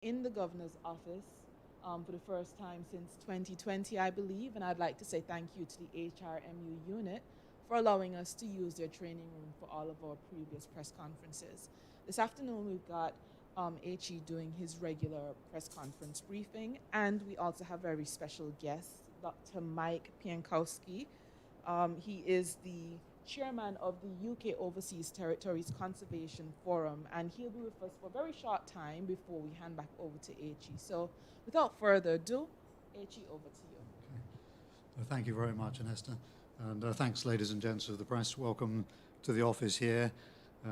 in the governor's office for the first time since 2020, I believe. And I'd like to say thank you to the HRMU unit for allowing us to use their training room for all of our previous press conferences. This afternoon, we've got HE doing his regular press conference briefing, and we also have a very special guest, Dr. Mike Piankowski. He is the chairman of the UK Overseas Territories Conservation Forum, and he'll be with us for a very short time before we hand back over to HE. So without further ado, HE, over to you. Okay. Thank you very much, Anesta. And thanks, ladies and gents of the press. Welcome to the office here.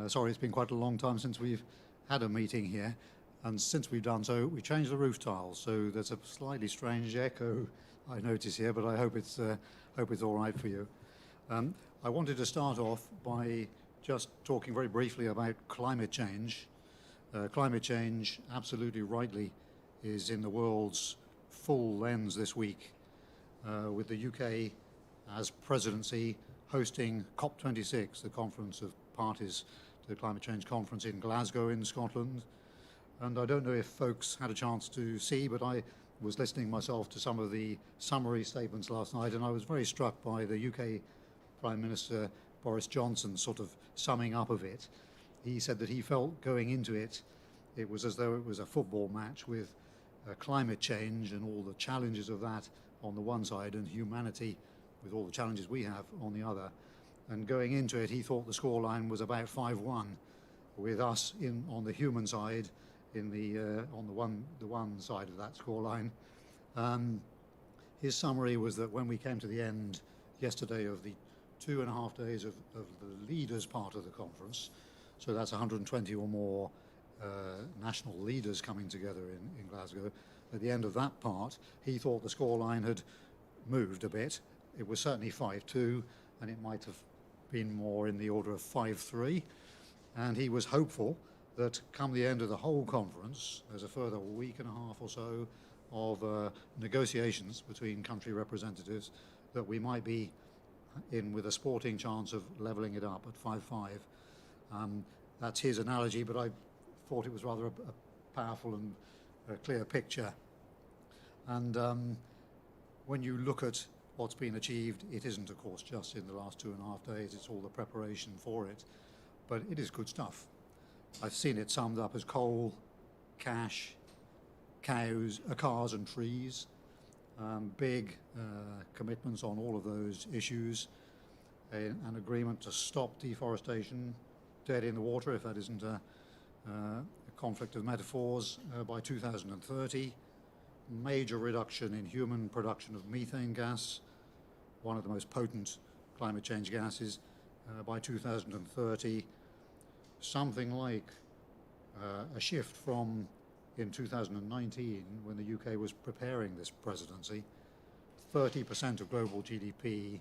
Sorry, it's been quite a long time since we've had a meeting here. And since we've done so, we changed the roof tiles. So there's a slightly strange echo I notice here, but I hope it's all right for you. I wanted to start off by just talking very briefly about climate change. Climate change, absolutely rightly, is in the world's full lens this week, with the UK as presidency hosting COP26, the Conference of Parties to the Climate Change Conference in Glasgow in Scotland. And I don't know if folks had a chance to see, but I was listening myself to some of the summary statements last night, and I was very struck by the UK Prime Minister Boris Johnson's sort of summing up of it. He said that he felt going into it, it was as though it was a football match with climate change and all the challenges of that on the one side, and humanity with all the challenges we have on the other. And going into it, he thought the scoreline was about 5-1, with us on the human side, on the one side of that scoreline. His summary was that when we came to the end yesterday of the 2.5 days of the leaders part of the conference, so that's 120 or more national leaders coming together in Glasgow. At the end of that part, he thought the scoreline had moved a bit. It was certainly 5-2, and it might have been more in the order of 5-3. And he was hopeful that come the end of the whole conference, there's a further week and a half or so of negotiations between country representatives, that we might be in with a sporting chance of levelling it up at 5-5. That's his analogy, but I thought it was rather a powerful and a clear picture. And when you look at what's been achieved, it isn't, of course, just in the last 2.5 days. It's all the preparation for it. But it is good stuff. I've seen it summed up as coal, cash, cows, cars and trees. Big commitments on all of those issues. An agreement to stop deforestation, dead in the water, if that isn't a conflict of metaphors, by 2030. Major reduction in human production of methane gas, one of the most potent climate change gases, by 2030. Something like a shift from, in 2019, when the UK was preparing this presidency, 30% of global GDP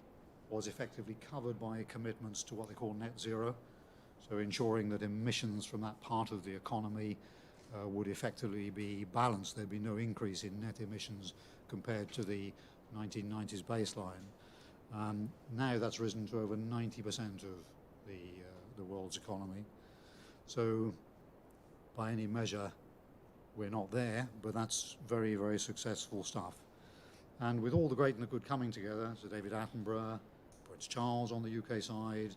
was effectively covered by commitments to what they call net zero, so ensuring that emissions from that part of the economy would effectively be balanced. There'd be no increase in net emissions compared to the 1990s baseline. Now that's risen to over 90% of the world's economy. So by any measure, we're not there, but that's very, very successful stuff. And with all the great and the good coming together, Sir David Attenborough, Prince Charles on the UK side,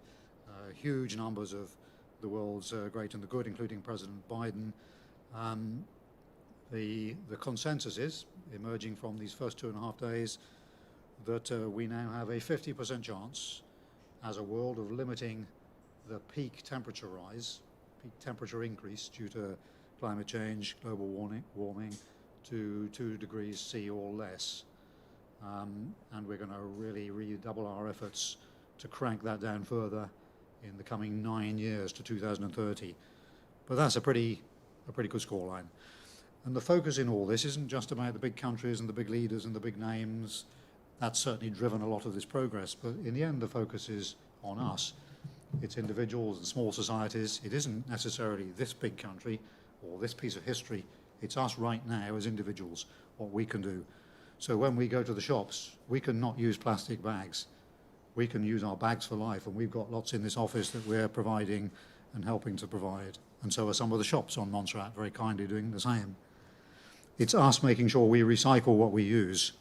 huge numbers of the world's great and the good, including President Biden, the consensus is, emerging from these first 2.5 days, that we now have a 50% chance as a world of limiting the peak temperature rise, peak temperature increase due to climate change, global warming to 2 degrees C or less. And we're going to really redouble our efforts to crank that down further in the coming 9 years to 2030. But that's a pretty good scoreline. And the focus in all this isn't just about the big countries and the big leaders and the big names. That's certainly driven a lot of this progress. But in the end, the focus is on us. It's individuals and small societies. It isn't necessarily this big country or this piece of history. It's us right now as individuals, what we can do. So when we go to the shops, we can not use plastic bags. We can use our bags for life, and we've got lots in this office that we're providing and helping to provide. And so are some of the shops on Monstera very kindly doing the same. it's us making sure we recycle what we use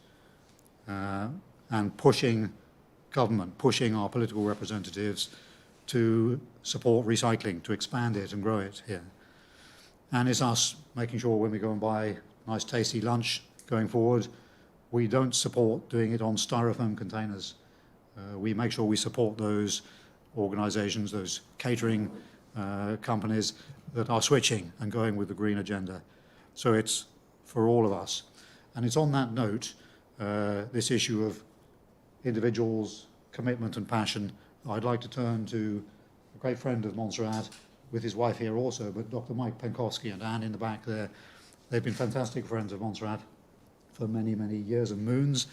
and pushing government, pushing our political representatives to support recycling, to expand it and grow it here. And it's us making sure when we go and buy nice tasty lunch going forward, we don't support doing it on styrofoam containers. We make sure we support those organisations, those catering companies that are switching and going with the green agenda. So it's for all of us. And it's on that note, this issue of individuals' commitment and passion, I'd like to turn to a great friend of Montserrat, with his wife here also, but Dr. Mike Penkowski and Anne in the back there. They've been fantastic friends of Montserrat for many, many years and moons,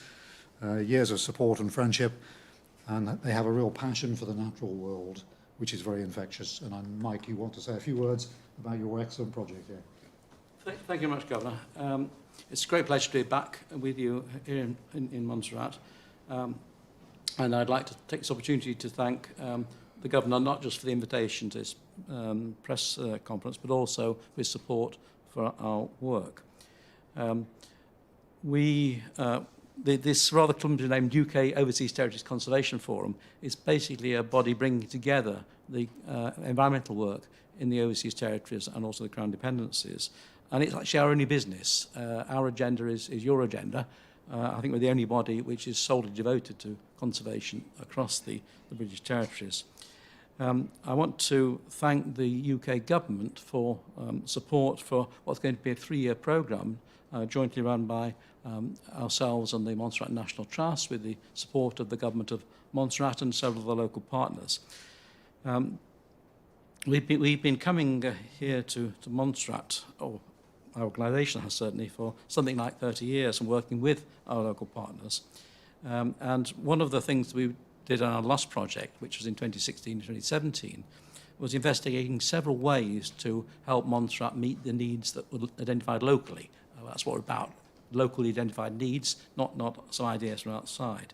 years of support and friendship, and they have a real passion for the natural world, which is very infectious. And Mike, you want to say a few words about your excellent project here? Thank you very much, Governor. It's a great pleasure to be back with you here in Montserrat. And I'd like to take this opportunity to thank the Governor, not just for the invitation to this press conference, but also for his support for our work. This rather clumsily named UK Overseas Territories Conservation Forum is basically a body bringing together the environmental work in the overseas territories and also the Crown dependencies. And it's actually our only business. Our agenda is your agenda. I think we're the only body which is solely devoted to conservation across the British territories. I want to thank the UK government for support for what's going to be a 3-year programme jointly run by ourselves and the Montserrat National Trust with the support of the government of Montserrat and several of the local partners. We've been coming here to Montserrat, or our organisation has certainly, for something like 30 years and working with our local partners. And one of the things we did on our last project, which was in 2016-2017, was investigating several ways to help Montserrat meet the needs that were identified locally. That's what we're about, locally identified needs, not some ideas from outside.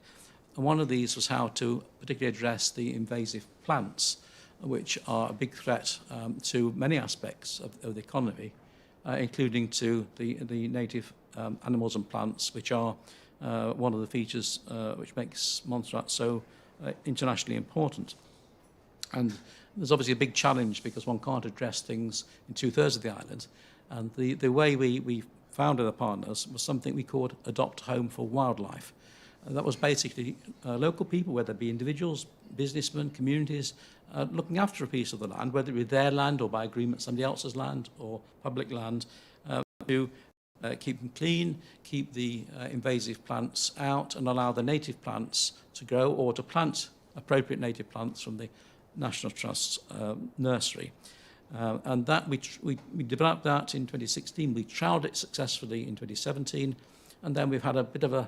And one of these was how to particularly address the invasive plants, which are a big threat to many aspects of the economy, including to the native animals and plants, which are one of the features which makes Montserrat so internationally important. And there's obviously a big challenge because one can't address things in 2/3 of the island. And the way we found with the partners was something we called Adopt Home for Wildlife. And that was basically local people, whether it be individuals, businessmen, communities, looking after a piece of the land, whether it be their land or by agreement somebody else's land or public land, to keep them clean, keep the invasive plants out and allow the native plants to grow, or to plant appropriate native plants from the National Trust's nursery. And that we developed that in 2016. We trialled it successfully in 2017. And then we've had a bit of a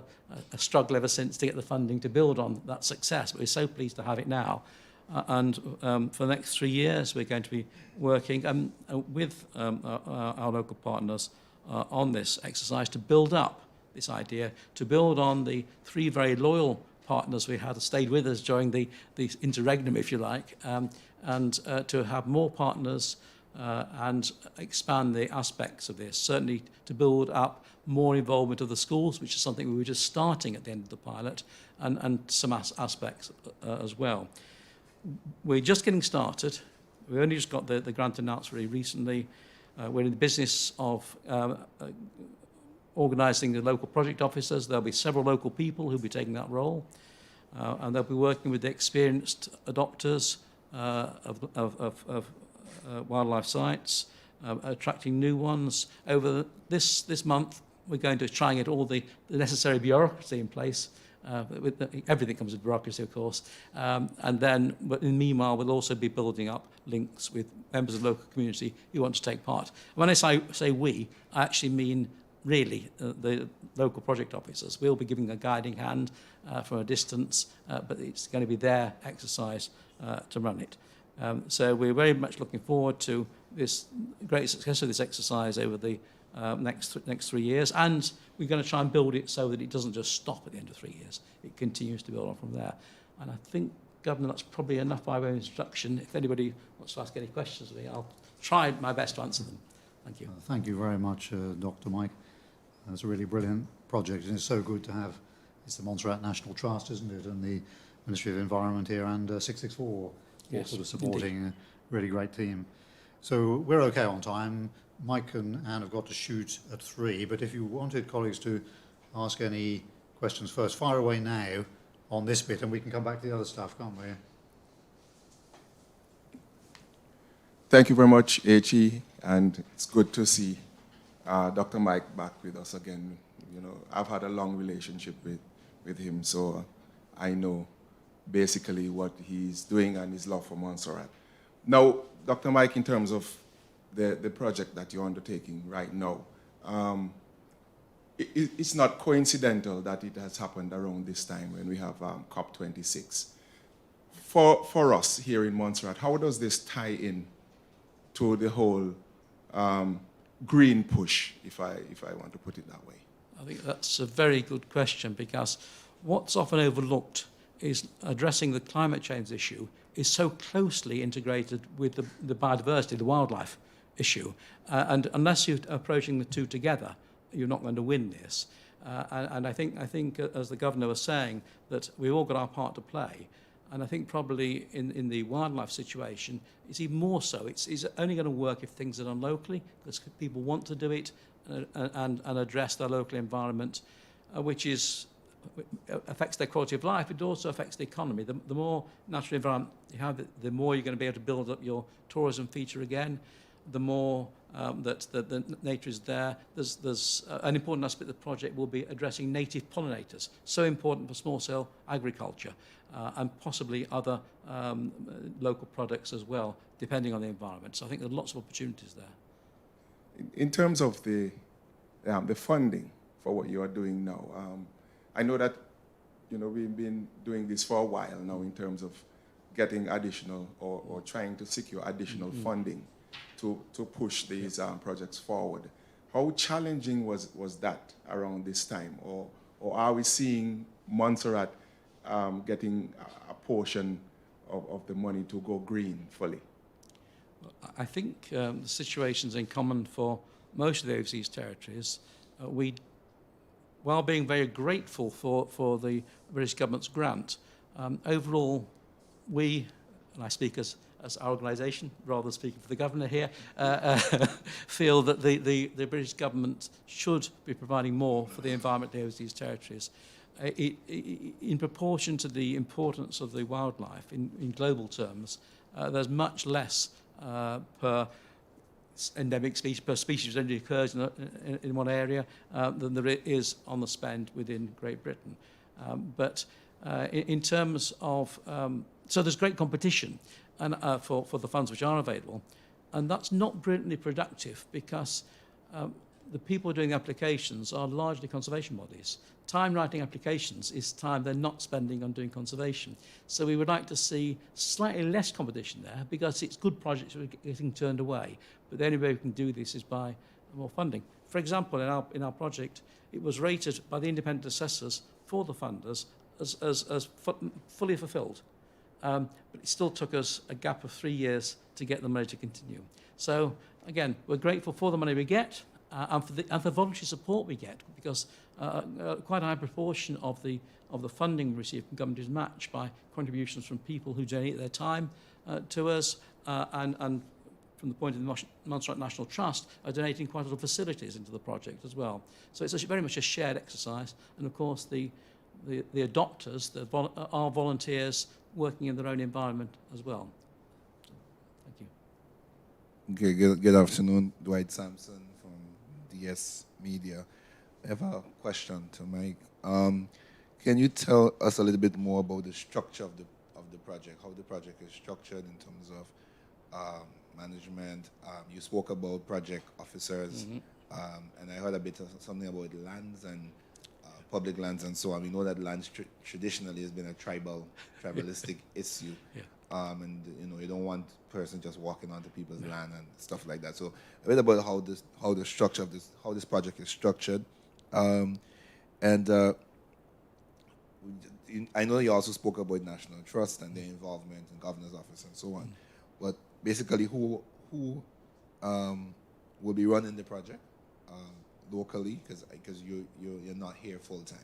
struggle ever since to get the funding to build on that success. But we're so pleased to have it now. And for the next 3 years, we're going to be working with our local partners on this exercise to build up this idea, to build on the 3 very loyal partners we had stayed with us during the interregnum, if you like, and to have more partners and expand the aspects of this, certainly to build up more involvement of the schools, which is something we were just starting at the end of the pilot, and some aspects as well. We're just getting started. We only just got the grant announced very recently. We're in the business of organising the local project officers. There'll be several local people who'll be taking that role, and they'll be working with the experienced adopters of wildlife sites, attracting new ones. Over this month, we're going to try and get all the necessary bureaucracy in place. Everything comes with bureaucracy, of course. And then, but in the meanwhile, we'll also be building up links with members of the local community who want to take part. When I say we, I actually mean really the local project officers. We'll be giving a guiding hand from a distance, but it's going to be their exercise to run it. So we're very much looking forward to this great success of this exercise over the next 3 years, and we're going to try and build it so that it doesn't just stop at the end of 3 years. It continues to build on from there. And I think, Governor, that's probably enough by way of introduction. If anybody wants to ask any questions of me, I'll try my best to answer them. Thank you. Thank you very much, Dr. Mike. It's a really brilliant project, and it's so good to have. It's the Montserrat National Trust, isn't it, and the Ministry of Environment here, and 664 Yes, sort of supporting indeed. a really great team. So we're okay on time. Mike and Anne have got to shoot at 3, but if you wanted colleagues to ask any questions first, fire away now on this bit, and we can come back to the other stuff, can't we? Thank you very much, H.E., and it's good to see Dr. Mike back with us again. You know, I've had a long relationship with him, so I know basically what he's doing and his love for Montserrat. Now, Dr. Mike, in terms of the project that you're undertaking right now, it's not coincidental that it has happened around this time when we have COP26. For us here in Montserrat, how does this tie in to the whole green push, if I want to put it that way? I think that's a very good question, because what's often overlooked is addressing the climate change issue is so closely integrated with the biodiversity, the wildlife issue. And unless you're approaching the two together, you're not going to win this. And I think, as the Governor was saying, that we've all got our part to play. And I think probably in the wildlife situation, it's even more so. It's only going to work if things are done locally, because people want to do it and address their local environment, which affects their quality of life. It also affects the economy. The more natural environment you have, the more you're going to be able to build up your tourism feature again. The more that the nature is there. There's an important aspect of the project will be addressing native pollinators, so important for small-scale agriculture, and possibly other local products as well, depending on the environment. So I think there are lots of opportunities there. In terms of the funding for what you are doing now, I know that we've been doing this for a while now in terms of getting additional or trying to secure additional funding to push these projects forward. How challenging was that around this time, or are we seeing Montserrat getting a portion of the money to go green fully? I think the situation's in common for most of the overseas territories. While being very grateful for the British government's grant, overall, we, and I speak as our organisation, rather than speaking for the Governor here, feel that the British government should be providing more for the environment of the overseas territories. In proportion to the importance of the wildlife in global terms, there's much less per endemic species, per species that only occurs in one area than there is on the spend within Great Britain. But in terms of, so there's great competition for the funds which are available, and that's not brilliantly productive, because the people doing the applications are largely conservation bodies. Time writing applications is time they're not spending on doing conservation. So we would like to see slightly less competition there, because it's good projects that are getting turned away. But the only way we can do this is by more funding. For example, in our project, it was rated by the independent assessors for the funders as fully fulfilled. But it still took us a gap of 3 years to get the money to continue. So again, we're grateful for the money we get and for the voluntary support we get, because quite a high proportion of the funding we receive from government is matched by contributions from people who donate their time to us, and from the point of the Montserrat National Trust are donating quite a lot of facilities into the project as well. So it's very much a shared exercise, and of course the adopters are volunteers working in their own environment as well. So, thank you. Okay, good afternoon. Dwight Sampson from DS Media. I have a question to Mike. Can you tell us a little bit more about the structure of the project, how the project is structured in terms of management? You spoke about project officers, and I heard a bit of something about lands and public lands and so on. We know that lands traditionally has been a tribalistic issue. Yeah. And you don't want person just walking onto people's land and stuff like that. So a bit about how the structure of this project is structured. I know you also spoke about National Trust and their involvement in Governor's Office and so on. But basically, who will be running the project? locally, because you're not here full time,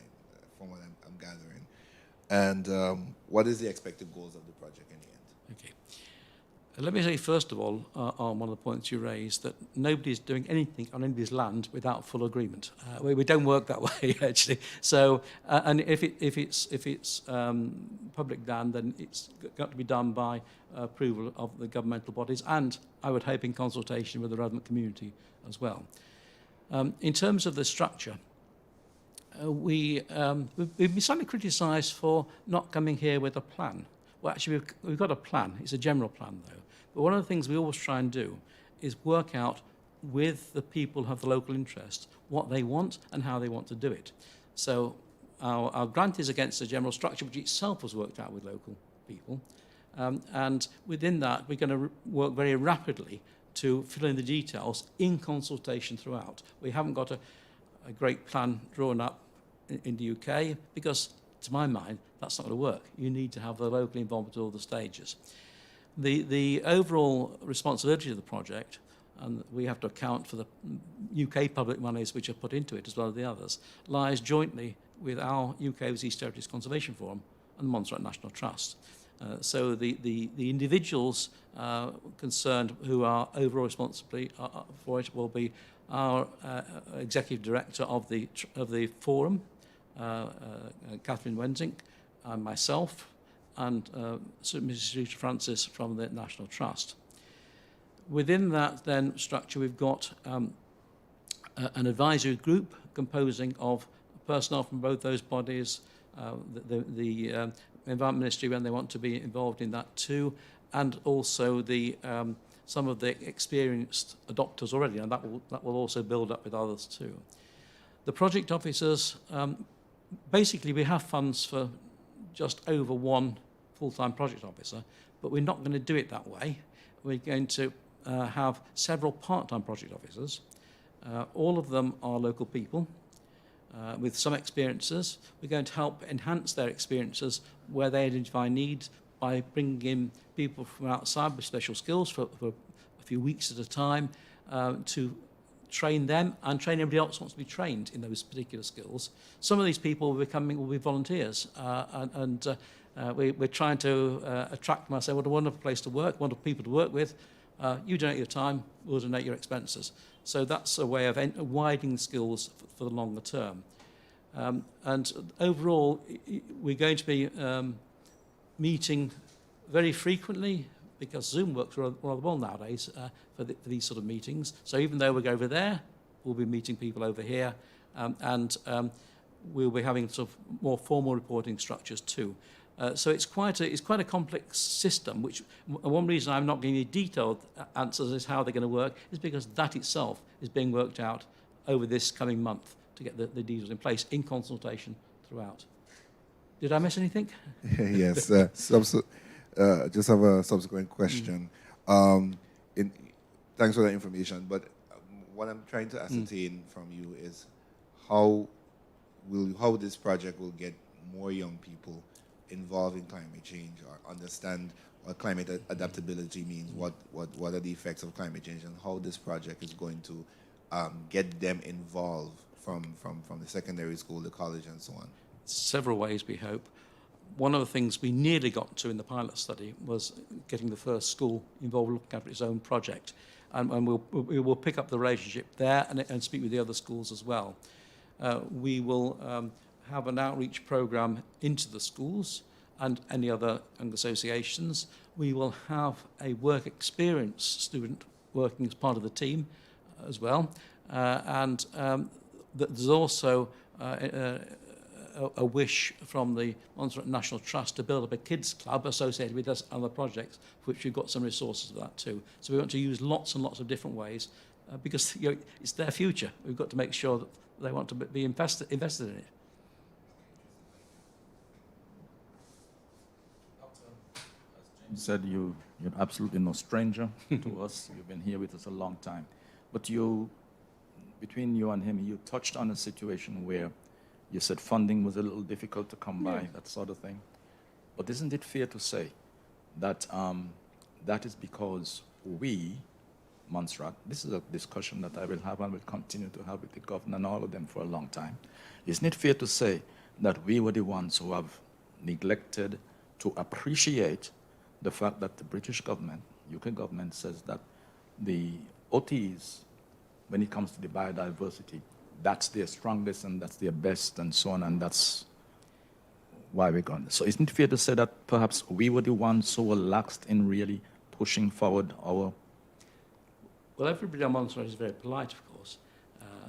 from what I'm gathering. And what is the expected goals of the project in the end? Okay. Let me say, first of all, on one of the points you raised, that nobody's doing anything on anybody's land without full agreement. We don't work that way, actually. So, and if it's public land, then it's got to be done by approval of the governmental bodies, and I would hope in consultation with the relevant community as well. In terms of the structure, we've been slightly criticised for not coming here with a plan. Well, actually, we've got a plan. It's a general plan, though. But one of the things we always try and do is work out with the people who have the local interest what they want and how they want to do it. So our grant is against the general structure, which itself was worked out with local people. And within that, we're going to work very rapidly to fill in the details in consultation throughout. We haven't got a great plan drawn up in the UK because, to my mind, that's not going to work. You need to have the local involvement at all the stages. The overall responsibility of the project, and we have to account for the UK public monies which are put into it as well as the others, lies jointly with our UK Overseas Territories Conservation Forum and the Monstera National Trust. So the individuals concerned who are overall responsible for it will be our executive director of the forum, Catherine Wensink, and myself, and Mrs. Rita Francis from the National Trust. Within that then structure, we've got an advisory group composing of personnel from both those bodies, the Environment Ministry when they want to be involved in that too, and also the some of the experienced adopters already, and that will also build up with others too. The project officers, basically we have funds for just over one full-time project officer, but we're not going to do it that way. We're going to have several part-time project officers. All of them are local people with some experiences. We're going to help enhance their experiences where they identify needs by bringing in people from outside with special skills for a few weeks at a time to train them and train everybody else who wants to be trained in those particular skills. Some of these people will be volunteers, and we're trying to attract them. I say, what a wonderful place to work, wonderful people to work with. You donate your time, we'll donate your expenses. So that's a way of widening skills for the longer term. And overall, we're going to be meeting very frequently, because Zoom works rather well nowadays for these sort of meetings. So even though we go over there, we'll be meeting people over here, and we'll be having sort of more formal reporting structures too. So it's quite a complex system, which one reason I'm not giving you detailed answers as how they're going to work is because that itself is being worked out over this coming month to get the details in place in consultation throughout. Did I miss anything? Yes. Just have a subsequent question. Thanks for that information, but what I'm trying to ascertain from you is how this project will get more young people involved in climate change or understand what climate adaptability means, what are the effects of climate change, and how this project is going to get them involved from the secondary school, the college, and so on. Several ways, we hope. One of the things we nearly got to in the pilot study was getting the first school involved looking after its own project. And we will pick up the relationship there and speak with the other schools as well. We will have an outreach program into the schools and any other associations. We will have a work experience student working as part of the team as well. And there's also a wish from the Monstera National Trust to build up a kids club associated with us other projects, for which we've got some resources for that too. So we want to use lots and lots of different ways because it's their future. We've got to make sure that they want to be invested in it. You said you're absolutely no stranger to us. You've been here with us a long time. But between you and him, you touched on a situation where you said funding was a little difficult to come by, that sort of thing. But isn't it fair to say that that is because we, Montserrat, this is a discussion that I will have and will continue to have with the governor and all of them for a long time. Isn't it fair to say that we were the ones who have neglected to appreciate the fact that the British government, UK government, says that the OTs, when it comes to the biodiversity, that's their strongest and that's their best and so on, and that's why we're going. So isn't it fair to say that perhaps we were the ones who were laxed in really pushing forward our... Well, everybody on Monstera is very polite, of course,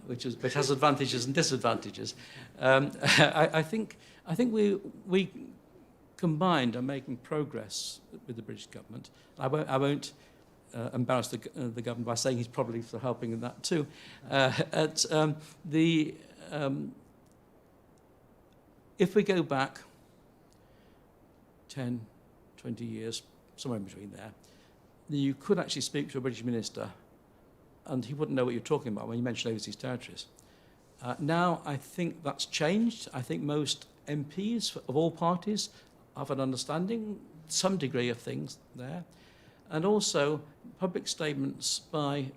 which has advantages and disadvantages. I think we combined are making progress with the British government. I won't embarrass the government by saying he's probably for helping in that too. If we go back 10, 20 years, somewhere in between there, you could actually speak to a British minister and he wouldn't know what you're talking about when you mention overseas territories. Now I think that's changed. I think most MPs of all parties have an understanding, some degree of things there. And also public statements by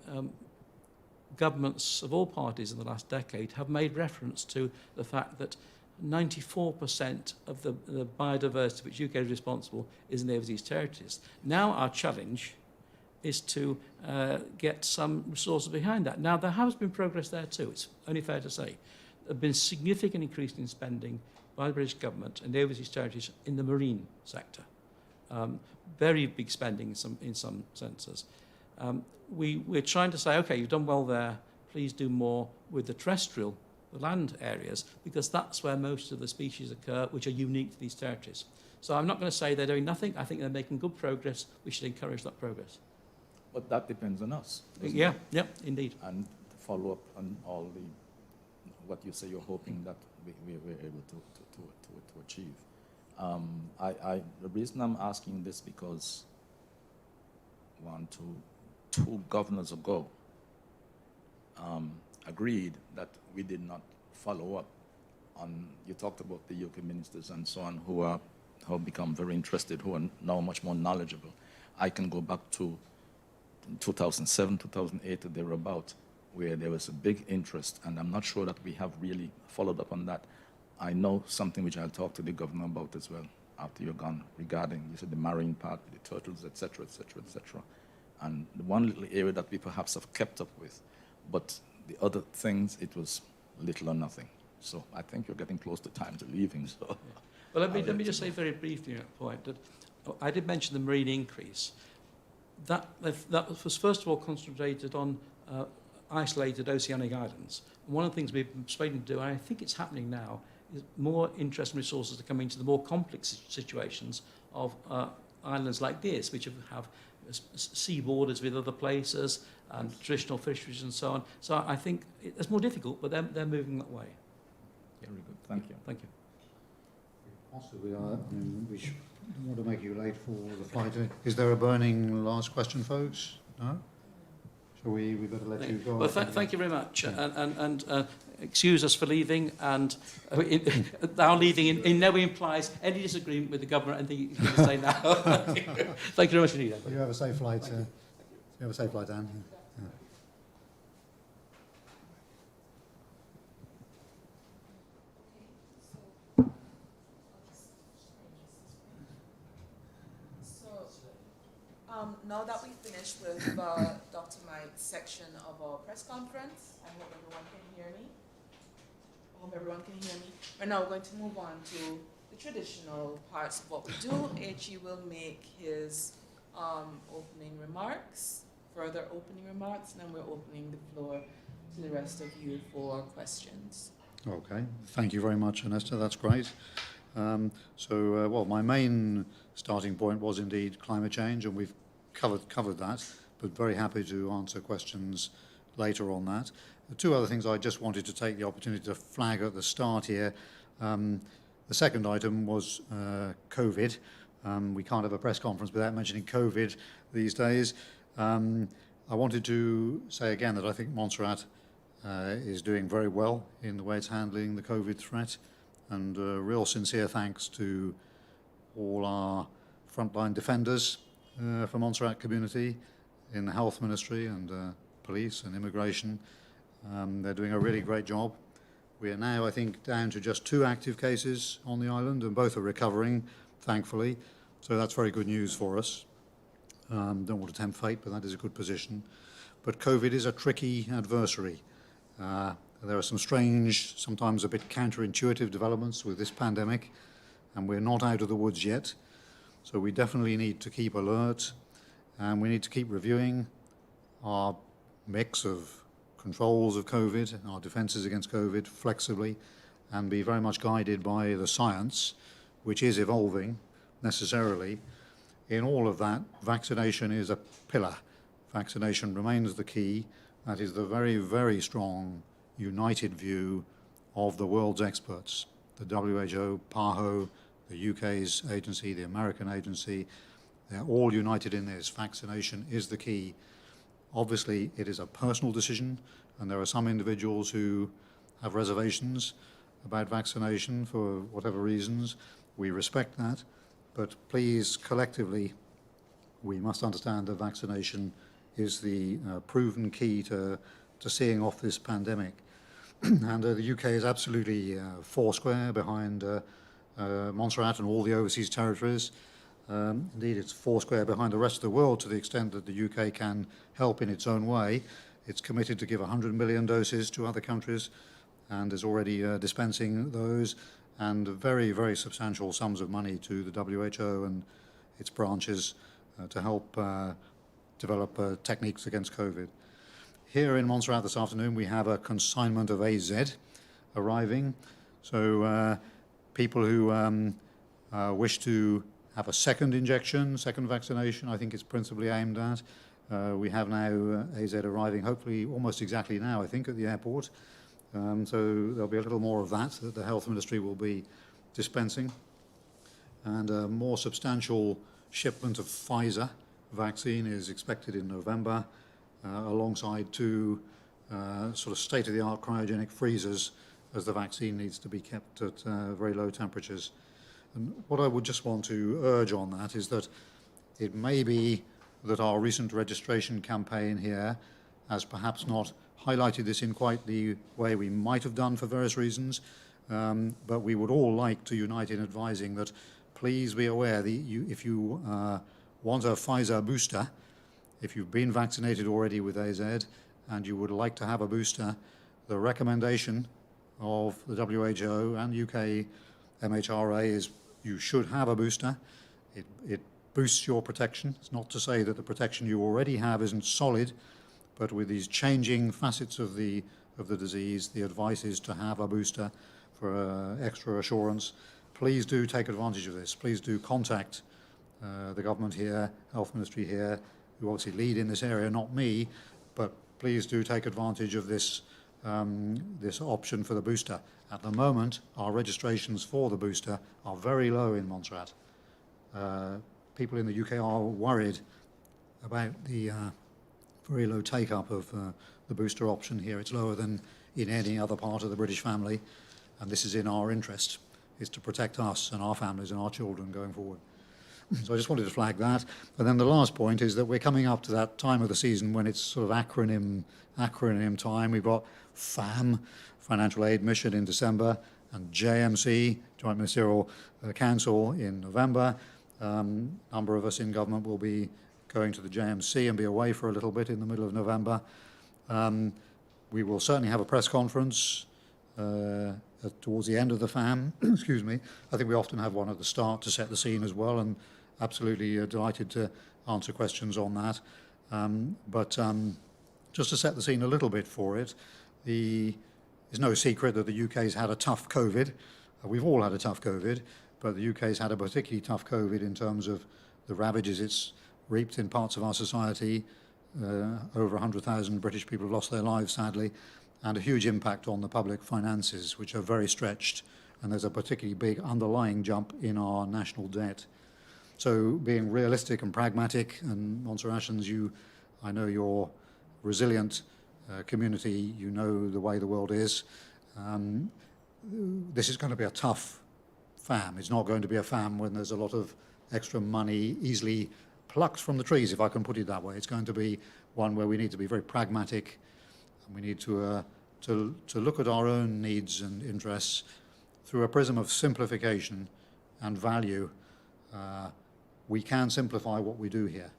governments of all parties in the last decade have made reference to the fact that 94% of the biodiversity which UK is responsible is in the overseas territories. Now our challenge is to get some resources behind that. Now there has been progress there too, it's only fair to say. There has been significant increase in spending by the British government and the overseas territories in the marine sector. Very big spending in some senses. We're trying to say, okay, you've done well there, please do more with the terrestrial, the land areas, because that's where most of the species occur, which are unique to these territories. So I'm not going to say they're doing nothing. I think they're making good progress. We should encourage that progress. But that depends on us. Yeah, yeah, indeed. And to follow up on all the, what you say you're hoping that we're able to achieve. The reason I'm asking this because two governors ago agreed that we did not follow up on, you talked about the UK ministers and so on who have become very interested, who are now much more knowledgeable. I can go back to 2007, 2008, or thereabout, where there was a big interest, and I'm not sure that we have really followed up on that. I know something which I'll talk to the governor about as well after you're gone, regarding, you said, the marine part, the turtles, etc., etc., etc. And the one little area that we perhaps have kept up with, but the other things, it was little or nothing. So I think you're getting close to time to leaving. So. Well, let me just say very briefly at that point that I did mention the marine increase. That was first of all concentrated on isolated oceanic islands. And one of the things we've been starting to do, and I think it's happening now, is more interest and resources to come into the more complex situations of islands like this, which have sea borders with other places and traditional fisheries and so on. So I think it's more difficult, but they're moving that way. Very good. Thank you. Thank you. Possibly, we don't want to make you late for the flight. Is there a burning last question, folks? No? Shall we better let you go? Well, thank you very much. Yeah. And excuse us for leaving, and our leaving in no way implies any disagreement with the government and anything you can say now. Thank you very much indeed. You have a safe flight. You have a safe flight, Anne. Yeah. Now that we've finished with Dr. Mike's section of our press conference, I hope everyone can hear me. I hope everyone can hear me. We're now going to move on to the traditional parts of what we do. H.E. will make his opening remarks, further opening remarks, and then we're opening the floor to the rest of you for questions. Okay, thank you very much, Anesta. That's great. Well, my main starting point was indeed climate change, and we've covered that, but very happy to answer questions later on that. The two other things I just wanted to take the opportunity to flag at the start here. The second item was COVID. We can't have a press conference without mentioning COVID these days. I wanted to say again that I think Montserrat is doing very well in the way it's handling the COVID threat, and real sincere thanks to all our frontline defenders for Montserrat community, in the health ministry and police and immigration. They're doing a really great job. We are now, I think, down to just 2 active cases on the island, and both are recovering, thankfully. So that's very good news for us. Don't want to tempt fate, but that is a good position. But COVID is a tricky adversary. There are some strange, sometimes a bit counterintuitive developments with this pandemic, and we're not out of the woods yet. So we definitely need to keep alert, and we need to keep reviewing our mix of controls of COVID, our defences against COVID flexibly, and be very much guided by the science, which is evolving necessarily. In all of that, vaccination is a pillar. Vaccination remains the key. That is the very, very strong, united view of the world's experts, the WHO, PAHO, the UK's agency, the American agency. They're all united in this. Vaccination is the key. Obviously, it is a personal decision, and there are some individuals who have reservations about vaccination for whatever reasons. We respect that. But please, collectively, we must understand that vaccination is the proven key to seeing off this pandemic. And the UK is absolutely foursquare behind Montserrat and all the overseas territories. Indeed, it's foursquare behind the rest of the world to the extent that the UK can help in its own way. It's committed to give 100 million doses to other countries and is already dispensing those, and very, very substantial sums of money to the WHO and its branches to help develop techniques against COVID. Here in Montserrat this afternoon, we have a consignment of AZ arriving. So people who wish to have a second injection, second vaccination, I think it's principally aimed at. We have now AZ arriving, hopefully almost exactly now, I think, at the airport. So there'll be a little more of that the health ministry will be dispensing. And a more substantial shipment of Pfizer vaccine is expected in November, alongside 2 sort of state-of-the-art cryogenic freezers, as the vaccine needs to be kept at very low temperatures. And what I would just want to urge on that is that it may be that our recent registration campaign here has perhaps not highlighted this in quite the way we might have done for various reasons, but we would all like to unite in advising that please be aware that if you want a Pfizer booster, if you've been vaccinated already with AZ and you would like to have a booster, the recommendation of the WHO and UK MHRA is you should have a booster. It boosts your protection. It's not to say that the protection you already have isn't solid, but with these changing facets of the disease, the advice is to have a booster for extra assurance. Please do take advantage of this. Please do contact the government here, health ministry here, who obviously lead in this area, not me, but please do take advantage of this, this option for the booster. At the moment, our registrations for the booster are very low in Montserrat. People in the UK are worried about the very low take-up of the booster option here. It's lower than in any other part of the British family, and this is in our interest, is to protect us and our families and our children going forward. So I just wanted to flag that. And then the last point is that we're coming up to that time of the season when it's sort of acronym time. We've got FAM, Financial Aid Mission, in December, and JMC, Joint Ministerial Council, in November. Number of us in government will be going to the JMC and be away for a little bit in the middle of November. We will certainly have a press conference towards the end of the FAM, excuse me. I think we often have one at the start to set the scene as well, and absolutely delighted to answer questions on that. But just to set the scene a little bit for it, it's no secret that the UK's had a tough COVID. We've all had a tough COVID, but the UK's had a particularly tough COVID in terms of the ravages it's reaped in parts of our society. Over 100,000 British people have lost their lives, sadly, and a huge impact on the public finances, which are very stretched, and there's a particularly big underlying jump in our national debt. So being realistic and pragmatic, and Montserratians, I know you're resilient community, you know the way the world is. This is going to be a tough FAM. It's not going to be a FAM when there's a lot of extra money easily plucked from the trees, if I can put it that way. It's going to be one where we need to be very pragmatic, and we need to look at our own needs and interests through a prism of simplification and value. We can simplify what we do here.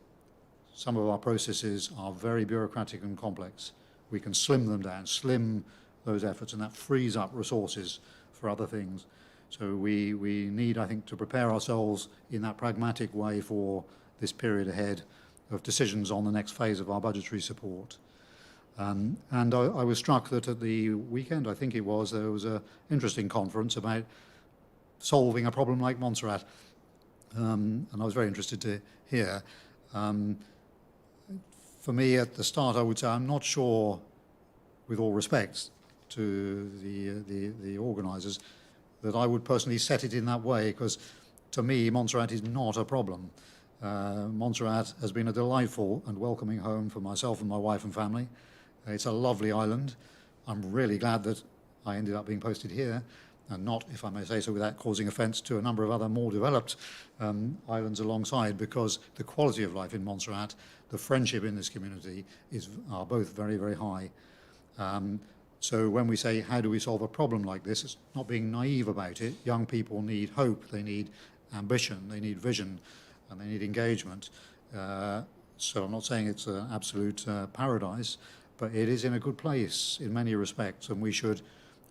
Some of our processes are very bureaucratic and complex. We can slim them down, slim those efforts, and that frees up resources for other things. So we need, I think, to prepare ourselves in that pragmatic way for this period ahead of decisions on the next phase of our budgetary support. And I was struck that at the weekend, I think it was, there was an interesting conference about solving a problem like Montserrat. And I was very interested to hear. For me, at the start, I would say I'm not sure, with all respect to the organisers, that I would personally set it in that way, because to me, Montserrat is not a problem. Montserrat has been a delightful and welcoming home for myself and my wife and family. It's a lovely island. I'm really glad that I ended up being posted here, and not, if I may say so without causing offence, to a number of other more developed islands alongside, because the quality of life in Montserrat, the friendship in this community are both very, very high. So when we say, how do we solve a problem like this, it's not being naive about it. Young people need hope, they need ambition, they need vision, and they need engagement. So I'm not saying it's an absolute paradise, but it is in a good place in many respects, and we should,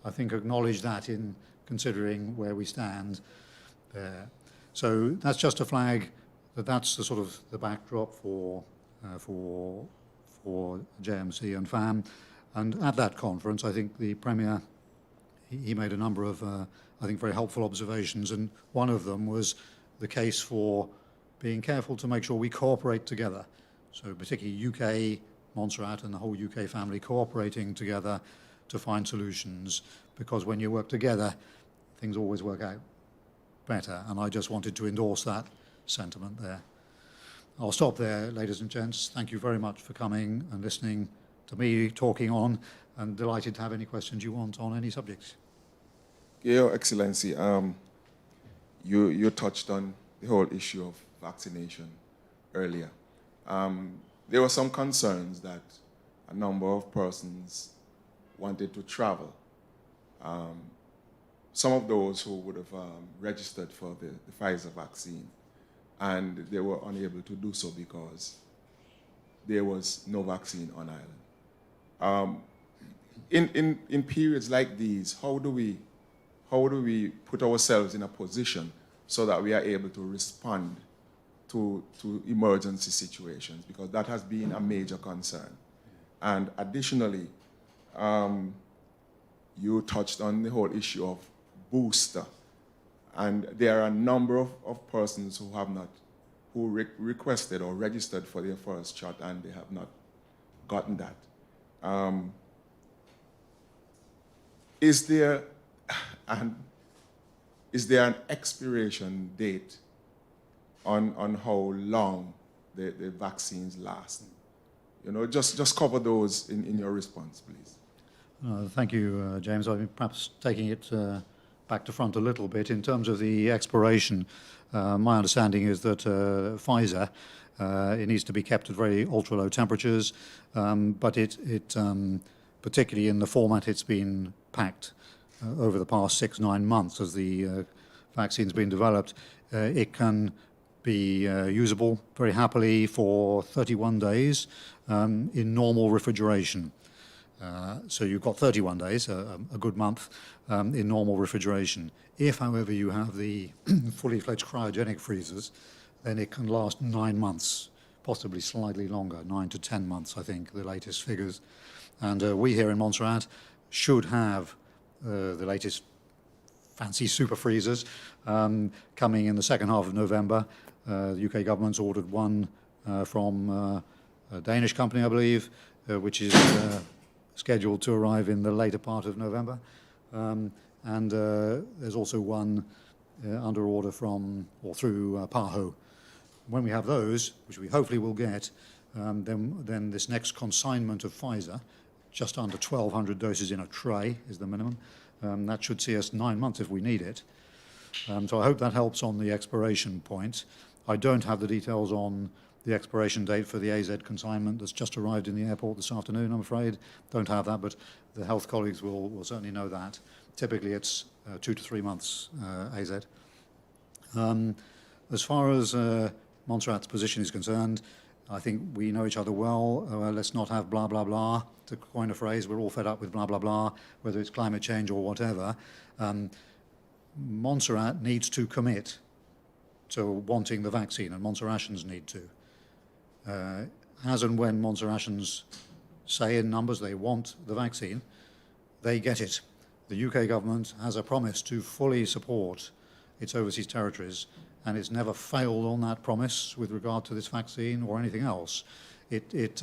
I think, acknowledge that in considering where we stand there. So that's just a flag that that's the sort of the backdrop for JMC and FAM. And at that conference, I think the Premier, he made a number of, I think, very helpful observations, and one of them was the case for being careful to make sure we cooperate together. So particularly UK, Montserrat and the whole UK family cooperating together to find solutions, because when you work together, things always work out better. And I just wanted to endorse that sentiment there. I'll stop there, ladies and gents. Thank you very much for coming and listening to me talking on, and delighted to have any questions you want on any subjects. Your Excellency, you touched on the whole issue of vaccination earlier. There were some concerns that a number of persons wanted to travel. Some of those who would have registered for the Pfizer vaccine, and they were unable to do so because there was no vaccine on island. In periods like these, how do we put ourselves in a position so that we are able to respond to emergency situations? Because that has been a major concern. And additionally, you touched on the whole issue of booster. And there are a number of persons who have not, requested or registered for their first shot, and they have not gotten that. Is there an expiration date on how long the vaccines last? You know, just cover those in your response, please. Thank you, James. I'm perhaps taking it back to front a little bit. In terms of the expiration, my understanding is that Pfizer, it needs to be kept at very ultra-low temperatures, but it particularly in the format it's been packed over the past 6-9 months as the vaccine's been developed, it can be usable very happily for 31 days in normal refrigeration. So you've got 31 days, a good month, in normal refrigeration. If, however, you have the fully fledged cryogenic freezers, then it can last 9 months, possibly slightly longer, 9 to 10 months, I think, the latest figures. And we here in Montserrat should have the latest fancy super freezers coming in the second half of November. The UK government's ordered one from a Danish company, I believe, which is scheduled to arrive in the later part of November. And there's also one under order from or through PAHO. When we have those, which we hopefully will get, then this next consignment of Pfizer, just under 1,200 doses in a tray is the minimum. That should see us 9 months if we need it. So I hope that helps on the expiration point. I don't have the details on the expiration date for the AZ consignment that's just arrived in the airport this afternoon, I'm afraid. Don't have that, but the health colleagues will certainly know that. Typically, it's 2 to 3 months AZ. As far as Montserrat's position is concerned, I think we know each other well. Let's not have blah, blah, blah. To coin a phrase, we're all fed up with blah, blah, blah, whether it's climate change or whatever. Montserrat needs to commit to wanting the vaccine, and Montserratians need to. As and when Montserratians say in numbers they want the vaccine, they get it. The UK government has a promise to fully support its overseas territories, and it's never failed on that promise with regard to this vaccine or anything else. It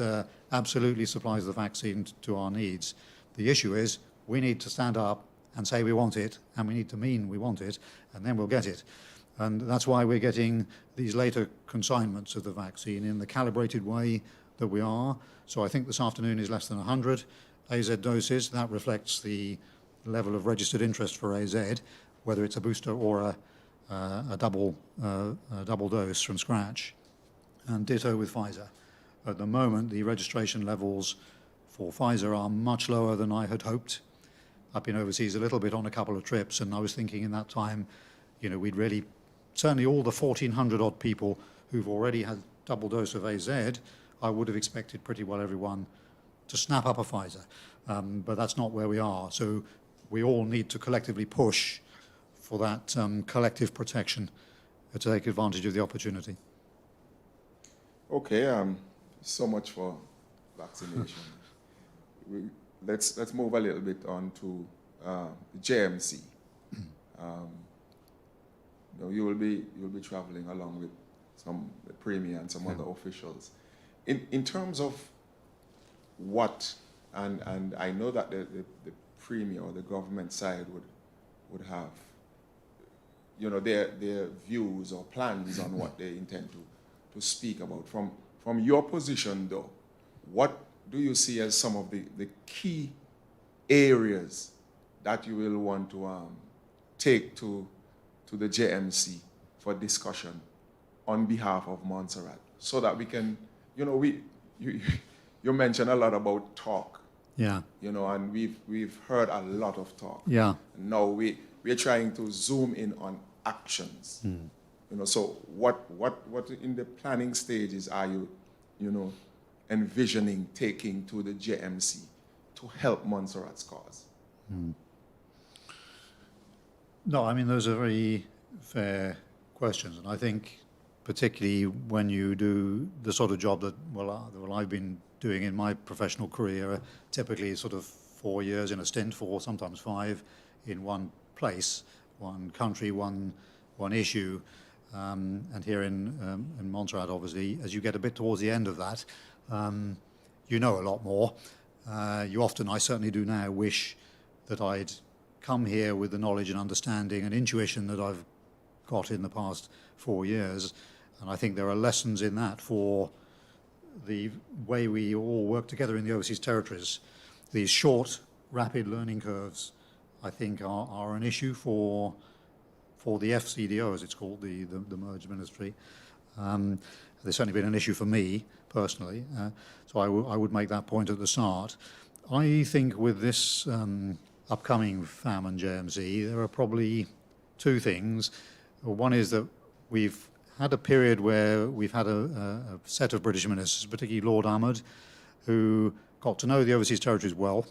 absolutely supplies the vaccine to our needs. The issue is we need to stand up and say we want it, and we need to mean we want it, and then we'll get it. And that's why we're getting these later consignments of the vaccine in the calibrated way that we are. So I think this afternoon is less than 100 AZ doses. That reflects the level of registered interest for AZ, whether it's a booster or a double dose from scratch. And ditto with Pfizer. At the moment, the registration levels for Pfizer are much lower than I had hoped. I've been overseas a little bit on a couple of trips, and I was thinking in that time, you know, we'd really, certainly all the 1,400 odd people who've already had double dose of AZ, I would have expected pretty well everyone to snap up a Pfizer. But that's not where we are. So we all need to collectively push for that collective protection to take advantage of the opportunity. Okay, so much for vaccination. Let's move a little bit on to JMC. You will be traveling along with the Premier and some other officials. In terms of what, and I know that the Premier or the government side would have, you know, their views or plans on what they intend to speak about. From your position, though, what do you see as some of the key areas that you will want to take to the JMC for discussion on behalf of Montserrat, so that we can, you know, you mentioned a lot about talk. Yeah. You know, and we've heard a lot of talk. Yeah. Now we're trying to zoom in on actions. You know, so what in the planning stages are you know, envisioning taking to the JMC to help Montserrat's cause? No, I mean, those are very fair questions, and I think particularly when you do the sort of job that, well, I've been doing in my professional career, typically sort of 4 years in a stint, 4, sometimes 5, in one place, one country, one issue. And here in Montserrat, obviously, as you get a bit towards the end of that, you know a lot more. You often, I certainly do now, wish that I'd come here with the knowledge and understanding and intuition that I've got in the past 4 years. And I think there are lessons in that for the way we all work together in the overseas territories. These short, rapid learning curves, I think, are an issue for the FCDO, as it's called, the merged ministry. There's certainly been an issue for me personally, so I would make that point at the start. I think with this upcoming FAM and JMC, there are probably 2 things. One is that we've had a period where we've had a set of British ministers, particularly Lord Ahmed, who got to know the overseas territories well,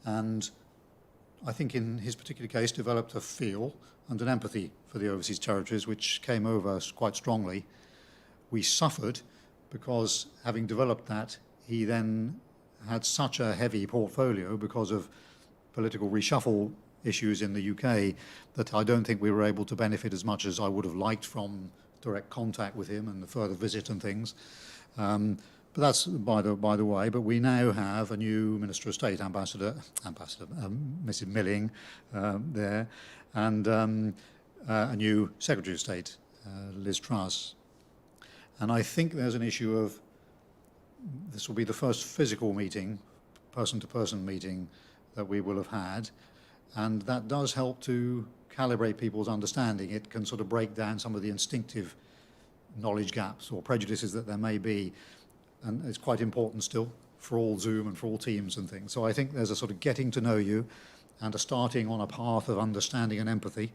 and I think in his particular case developed a feel and an empathy for the overseas territories, which came over quite strongly. We suffered because, having developed that, he then had such a heavy portfolio because of political reshuffle issues in the UK that I don't think we were able to benefit as much as I would have liked from direct contact with him and the further visit and things. But that's by the way. But we now have a new Minister of State, Ambassador Mrs. Milling there, and a new Secretary of State, Liz Truss. And I think there's an issue of, this will be the first physical meeting, person-to-person meeting that we will have had, and that does help to calibrate people's understanding. It can sort of break down some of the instinctive knowledge gaps or prejudices that there may be, and it's quite important still for all Zoom and for all Teams and things. So I think there's a sort of getting to know you and a starting on a path of understanding and empathy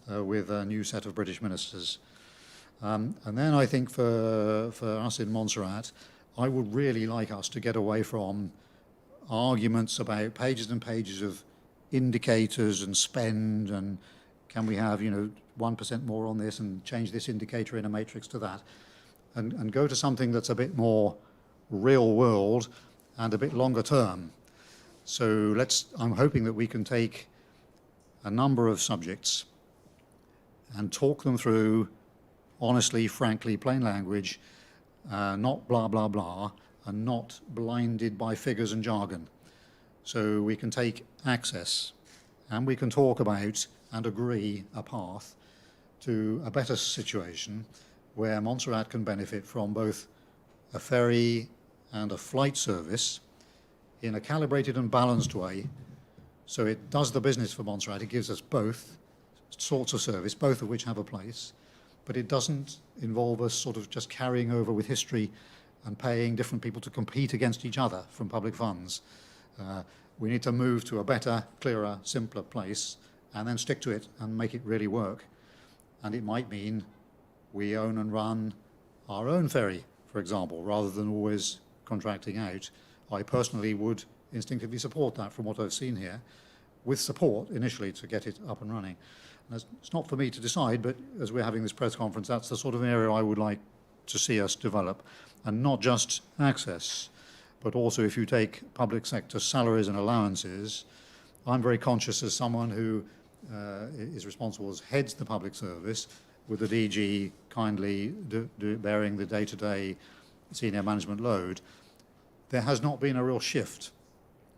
with a new set of British ministers. And then I think for us in Montserrat, I would really like us to get away from arguments about pages and pages of indicators and spend and can we have, 1% more on this and change this indicator in a matrix to that, and go to something that's a bit more real world and a bit longer term. So I'm hoping that we can take a number of subjects and talk them through honestly, frankly, plain language, not blah, blah, blah, and not blinded by figures and jargon. So we can take access and we can talk about and agree a path to a better situation where Montserrat can benefit from both a ferry and a flight service in a calibrated and balanced way. So it does the business for Montserrat. It gives us both sorts of service, both of which have a place, but it doesn't involve us sort of just carrying over with history and paying different people to compete against each other from public funds. We need to move to a better, clearer, simpler place and then stick to it and make it really work. And it might mean we own and run our own ferry, for example, rather than always contracting out. I personally would instinctively support that from what I've seen here, with support initially to get it up and running. And it's not for me to decide, but as we're having this press conference, that's the sort of area I would like to see us develop. And not just access, but also if you take public sector salaries and allowances, I'm very conscious as someone who is responsible as heads the public service, with the DG kindly bearing the day-to-day senior management load. There has not been a real shift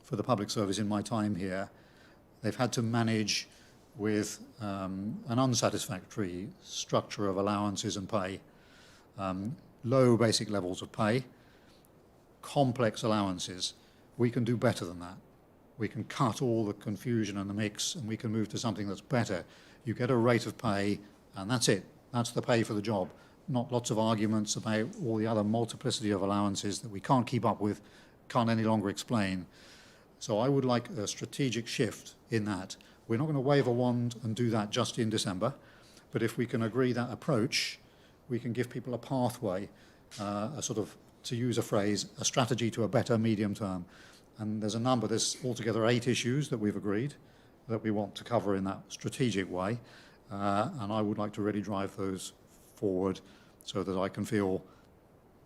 for the public service in my time here. They've had to manage with an unsatisfactory structure of allowances and pay, low basic levels of pay, complex allowances. We can do better than that. We can cut all the confusion and the mix, and we can move to something that's better. You get a rate of pay, and that's it. That's the pay for the job. Not lots of arguments about all the other multiplicity of allowances that we can't keep up with, can't any longer explain. So I would like a strategic shift in that. We're not going to wave a wand and do that just in December, but if we can agree that approach, we can give people a pathway, a sort of, to use a phrase, a strategy to a better medium term. And there's altogether 8 issues that we've agreed that we want to cover in that strategic way. And I would like to really drive those forward so that I can feel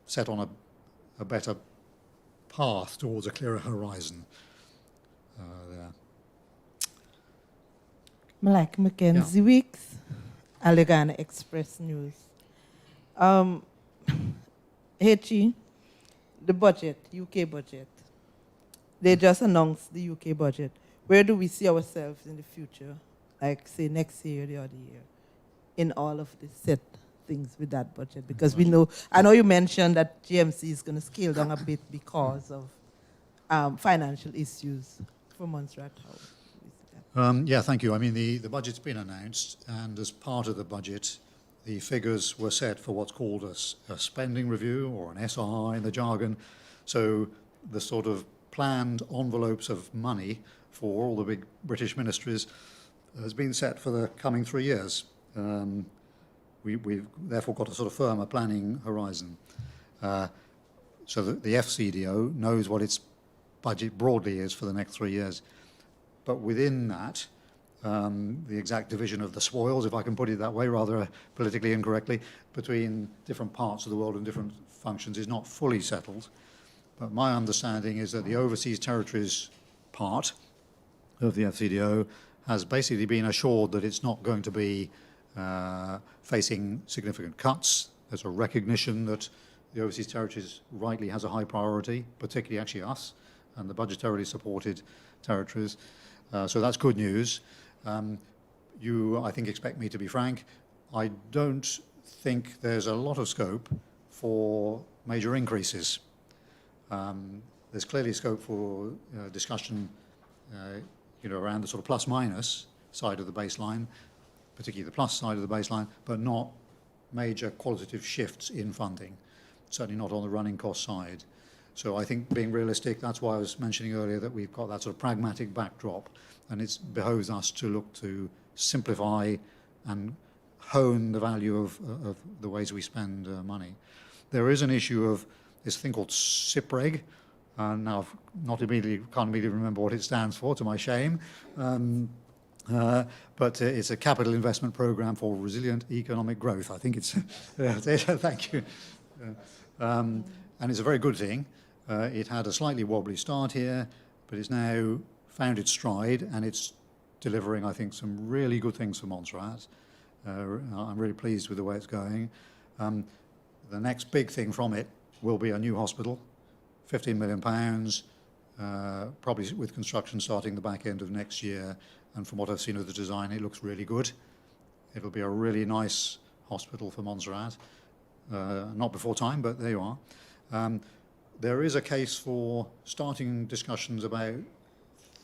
set on a better path towards a clearer horizon there. Malak Mackenzie Weeks, Allegheny Express News. H.E., the budget, UK budget. They just announced the UK budget. Where do we see ourselves in the future, like say next year or the other year, in all of the set things with that budget? Because we know, I know you mentioned that GMC is going to scale down a bit because of financial issues for Montserrat. Yeah, thank you. I mean, the budget's been announced, and as part of the budget, the figures were set for what's called a spending review, or an SRI in the jargon. So the sort of planned envelopes of money for all the big British ministries has been set for the coming 3 years. We've therefore got a sort of firmer planning horizon. So that the FCDO knows what its budget broadly is for the next 3 years. But within that, the exact division of the spoils, if I can put it that way, rather politically incorrectly, between different parts of the world and different functions is not fully settled. But my understanding is that the overseas territories part of the FCDO has basically been assured that it's not going to be facing significant cuts. There's a recognition that the overseas territories rightly has a high priority, particularly actually us and the budgetarily supported territories. So that's good news. You, I think, expect me to be frank. I don't think there's a lot of scope for major increases. There's clearly scope for discussion, around the sort of plus-minus side of the baseline, particularly the plus side of the baseline, but not major qualitative shifts in funding, certainly not on the running cost side. So I think being realistic, that's why I was mentioning earlier that we've got that sort of pragmatic backdrop, and it behoves us to look to simplify and hone the value of the ways we spend money. There is an issue of this thing called SIPREG. Now I've can't immediately remember what it stands for, to my shame. But it's a capital investment program for resilient economic growth. I think it's, thank you. And it's a very good thing. It had a slightly wobbly start here, but it's now found its stride, and it's delivering, I think, some really good things for Montserrat. I'm really pleased with the way it's going. The next big thing from it will be a new hospital, £15 million, probably with construction starting the back end of next year. And from what I've seen of the design, it looks really good. It'll be a really nice hospital for Montserrat. Not before time, but there you are. There is a case for starting discussions about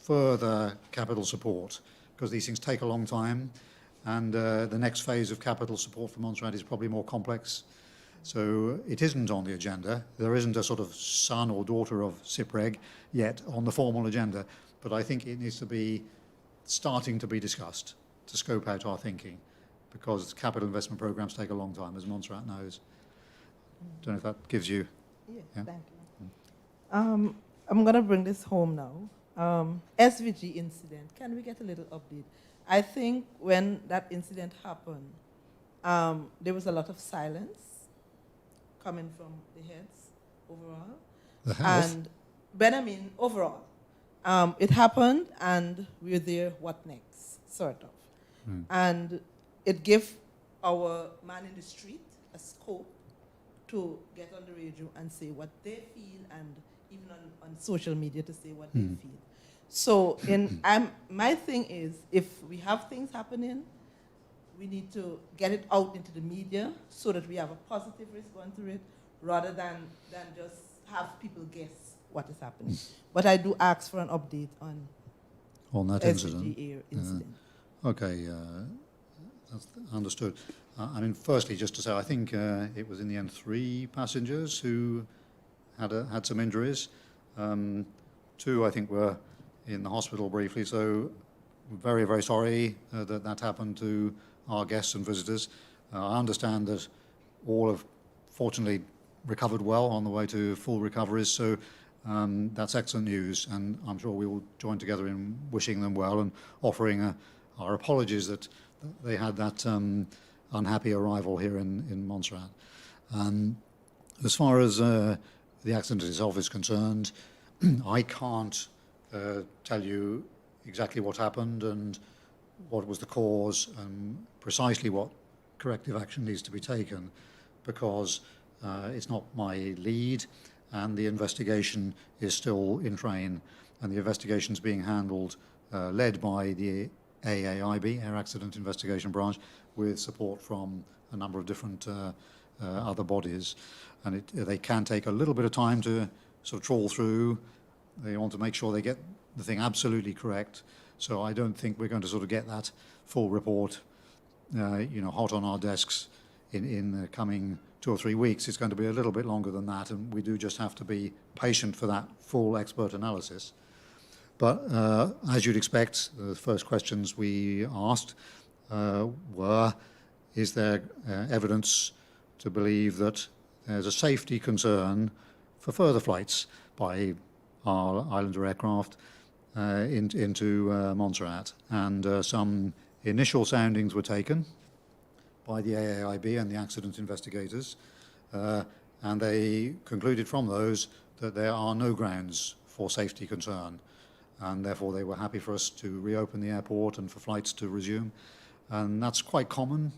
further capital support, because these things take a long time, and the next phase of capital support for Montserrat is probably more complex. So it isn't on the agenda. There isn't a sort of son or daughter of SIPREG yet on the formal agenda, but I think it needs to be starting to be discussed to scope out our thinking, because capital investment programs take a long time, as Montserrat knows. Don't know if that gives you... Yes, Yeah. thank you. I'm going to bring this home now. SVG incident, can we get a little update? I think when that incident happened, there was a lot of silence coming from the heads overall. The health. And when I mean overall, it happened and we were there, what next, sort of. And it gave our man in the street a scope to get on the radio and say what they feel, and even on social media to say what they feel. So my thing is, if we have things happening, we need to get it out into the media so that we have a positive response to it, rather than just have people guess what is happening. But I do ask for an update on that incident. SVG incident. Okay, that's understood. I mean, firstly, just to say, I think it was in the end 3 passengers who had some injuries. 2, I think, were in the hospital briefly. So, very, very sorry that happened to our guests and visitors. I understand that all have fortunately recovered well on the way to full recoveries. So, that's excellent news, and I'm sure we will join together in wishing them well and offering our apologies that they had that unhappy arrival here in Montserrat. As far as the accident itself is concerned, I can't tell you exactly what happened and what was the cause and precisely what corrective action needs to be taken, because it's not my lead, and the investigation is still in train, and the investigation is being handled, led by the AAIB, Air Accident Investigation Branch, with support from a number of different other bodies. And they can take a little bit of time to sort of trawl through. They want to make sure they get the thing absolutely correct. So I don't think we're going to sort of get that full report, hot on our desks in the coming 2 or 3 weeks. It's going to be a little bit longer than that, and we do just have to be patient for that full expert analysis. But as you'd expect, the first questions we asked were, is there evidence to believe that there's a safety concern for further flights by our Islander aircraft into Montserrat? And some initial soundings were taken by the AAIB and the accident investigators, and they concluded from those that there are no grounds for safety concern, and therefore they were happy for us to reopen the airport and for flights to resume. And that's quite common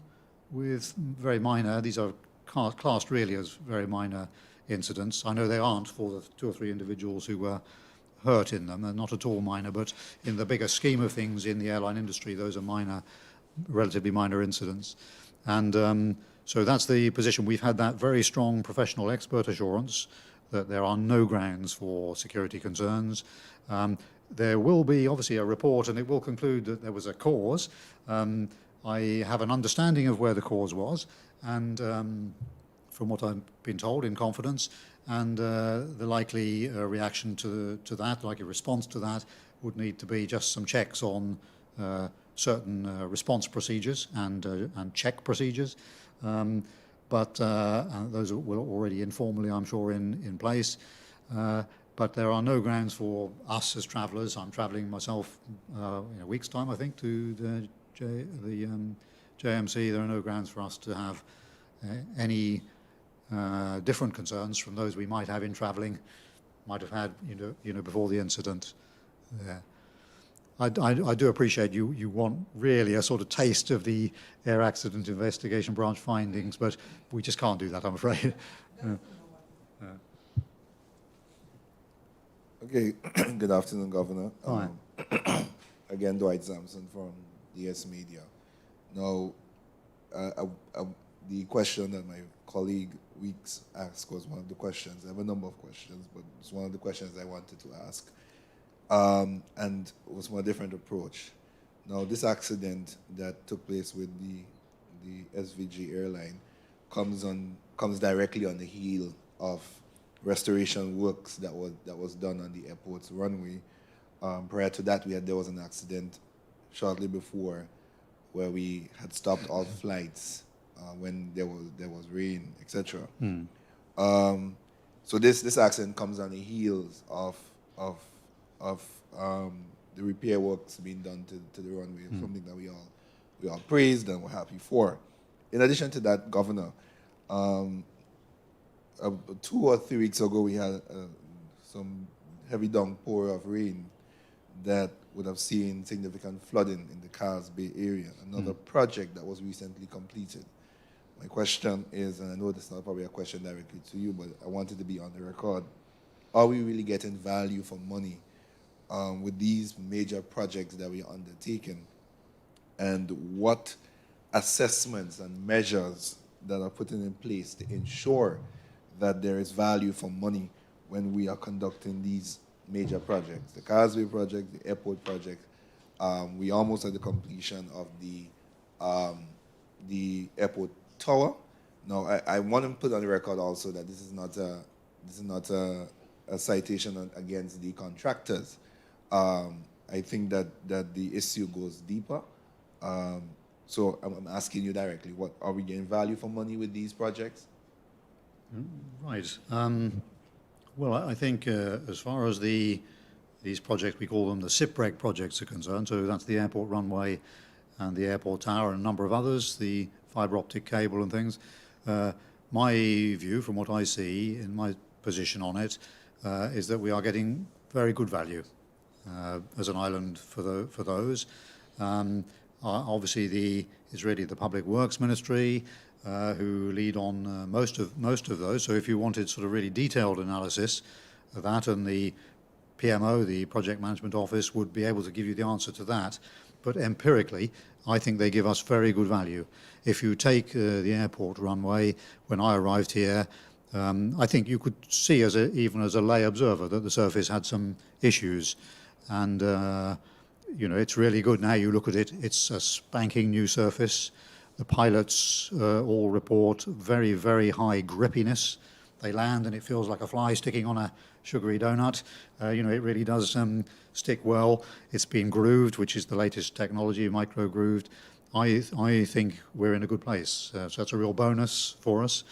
with very minor, these are classed really as very minor incidents. I know they aren't for the 2 or 3 individuals who were hurt in them. They're not at all minor, but in the bigger scheme of things in the airline industry, those are minor, relatively minor incidents. And so that's the position. We've had that very strong professional expert assurance that there are no grounds for security concerns. There will be obviously a report, and it will conclude that there was a cause. I have an understanding of where the cause was, and from what I've been told in confidence, and the likely reaction to that, likely response to that, would need to be just some checks on certain response procedures and check procedures. But those were already informally, I'm sure, in place. But there are no grounds for us as travellers. I'm travelling myself in a week's time, I think, to the JMC. There are no grounds for us to have any different concerns from those we might have in travelling, might have had, before the incident there. I do appreciate you want really a sort of taste of the Air Accident Investigation Branch findings, but we just can't do that, I'm afraid. Okay, good afternoon, Governor. Hi. Again, Dwight Sampson from DS Media. Now, the question that my colleague Weeks asked was one of the questions. I have a number of questions, but it's one of the questions I wanted to ask. And it was from a different approach. Now, this accident that took place with the SVG airline comes directly on the heel of restoration works that was done on the airport's runway. Prior to that, there was an accident shortly before where we had stopped all flights when there was rain, etc. So this accident comes on the heels of the repair works being done to the runway, something that we all praised and were happy for. In addition to that, Governor, 2 or 3 weeks ago we had some heavy downpour of rain that would have seen significant flooding in the Cars Bay area, another project that was recently completed. My question is, and I know this is not probably a question directly to you, but I wanted to be on the record, are we really getting value for money with these major projects that we are undertaking? And what assessments and measures that are put in place to ensure that there is value for money when we are conducting these major projects? The Causeway project, the airport project, we almost at the completion of the airport tower. Now, I want to put on the record also that this is not a citation against the contractors. I think that the issue goes deeper. So I'm asking you directly, what are we getting value for money with these projects? Right. Well, I think as far as these projects, we call them the SIPREG projects, are concerned, so that's the airport runway and the airport tower and a number of others, the fibre optic cable and things. My view, from what I see in my position on it, is that we are getting very good value as an island for those. Obviously, it's really the Public Works Ministry who lead on most of those. So if you wanted sort of really detailed analysis of that, and the PMO, the Project Management Office, would be able to give you the answer to that. But empirically, I think they give us very good value. If you take the airport runway, when I arrived here, I think you could see, even as a lay observer, that the surface had some issues. And, it's really good now. You look at it, it's a spanking new surface. The pilots all report very, very high grippiness. They land and it feels like a fly sticking on a sugary donut. It really does stick well. It's been grooved, which is the latest technology, micro-grooved. I think we're in a good place. So that's a real bonus for us.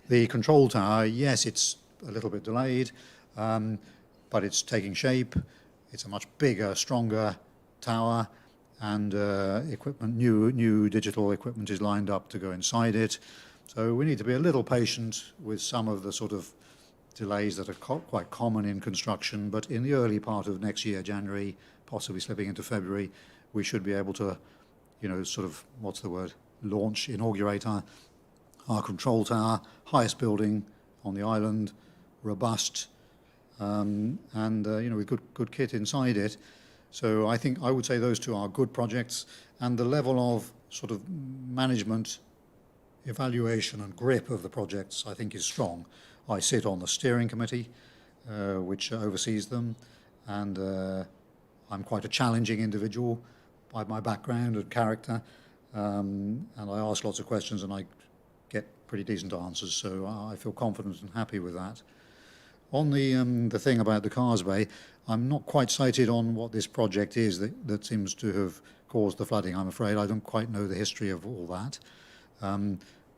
The control tower, yes, it's a little bit delayed, but it's taking shape. It's a much bigger, stronger tower, and equipment, new digital equipment is lined up to go inside it. So we need to be a little patient with some of the sort of delays that are quite common in construction, but in the early part of next year, January, possibly slipping into February, we should be able to, sort of, inaugurate our control tower, highest building on the island, robust, and with good kit inside it. So I would say those two are good projects, and the level of sort of management, evaluation and grip of the projects, I think, is strong. I sit on the steering committee, which oversees them, and I'm quite a challenging individual by my background and character, and I ask lots of questions, and I get pretty decent answers. So I feel confident and happy with that. On the thing about the Causeway, I'm not quite sighted on what this project is that seems to have caused the flooding. I'm afraid I don't quite know the history of all that.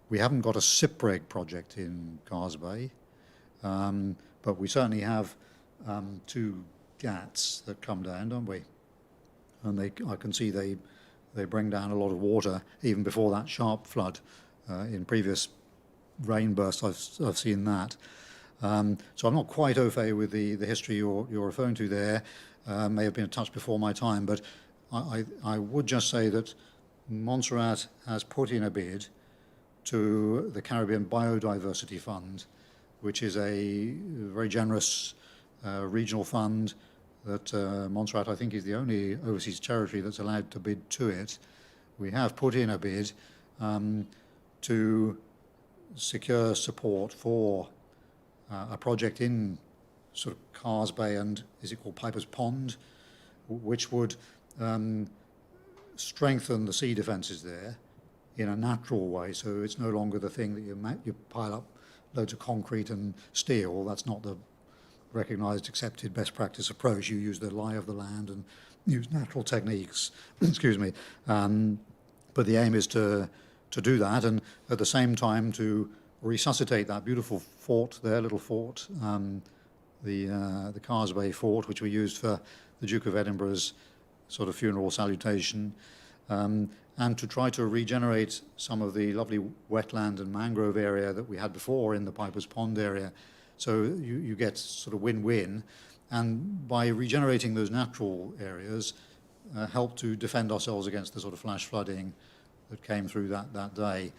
We haven't got a SIPREG project in Causeway, but we certainly have two GATs that come down, don't we? And I can see they bring down a lot of water even before that sharp flood. In previous rain bursts, I've seen that. So I'm not quite au fait with the history you're referring to there. May have been a touch before my time, but I would just say that Montserrat has put in a bid to the Caribbean Biodiversity Fund, which is a very generous regional fund that Montserrat, I think, is the only overseas territory that's allowed to bid to it. We have put in a bid to secure support for a project in sort of Cars Bay and, is it called Piper's Pond, which would strengthen the sea defences there in a natural way. So it's no longer the thing that you pile up loads of concrete and steel. That's not the recognised, accepted, best practice approach. You use the lie of the land and use natural techniques. Excuse me. But the aim is to do that, and at the same time to resuscitate that beautiful fort there, little fort, the Causeway Fort, which we used for the Duke of Edinburgh's sort of funeral salutation, and to try to regenerate some of the lovely wetland and mangrove area that we had before in the Piper's Pond area. So you get sort of win-win, and by regenerating those natural areas, help to defend ourselves against the sort of flash flooding that came through that day.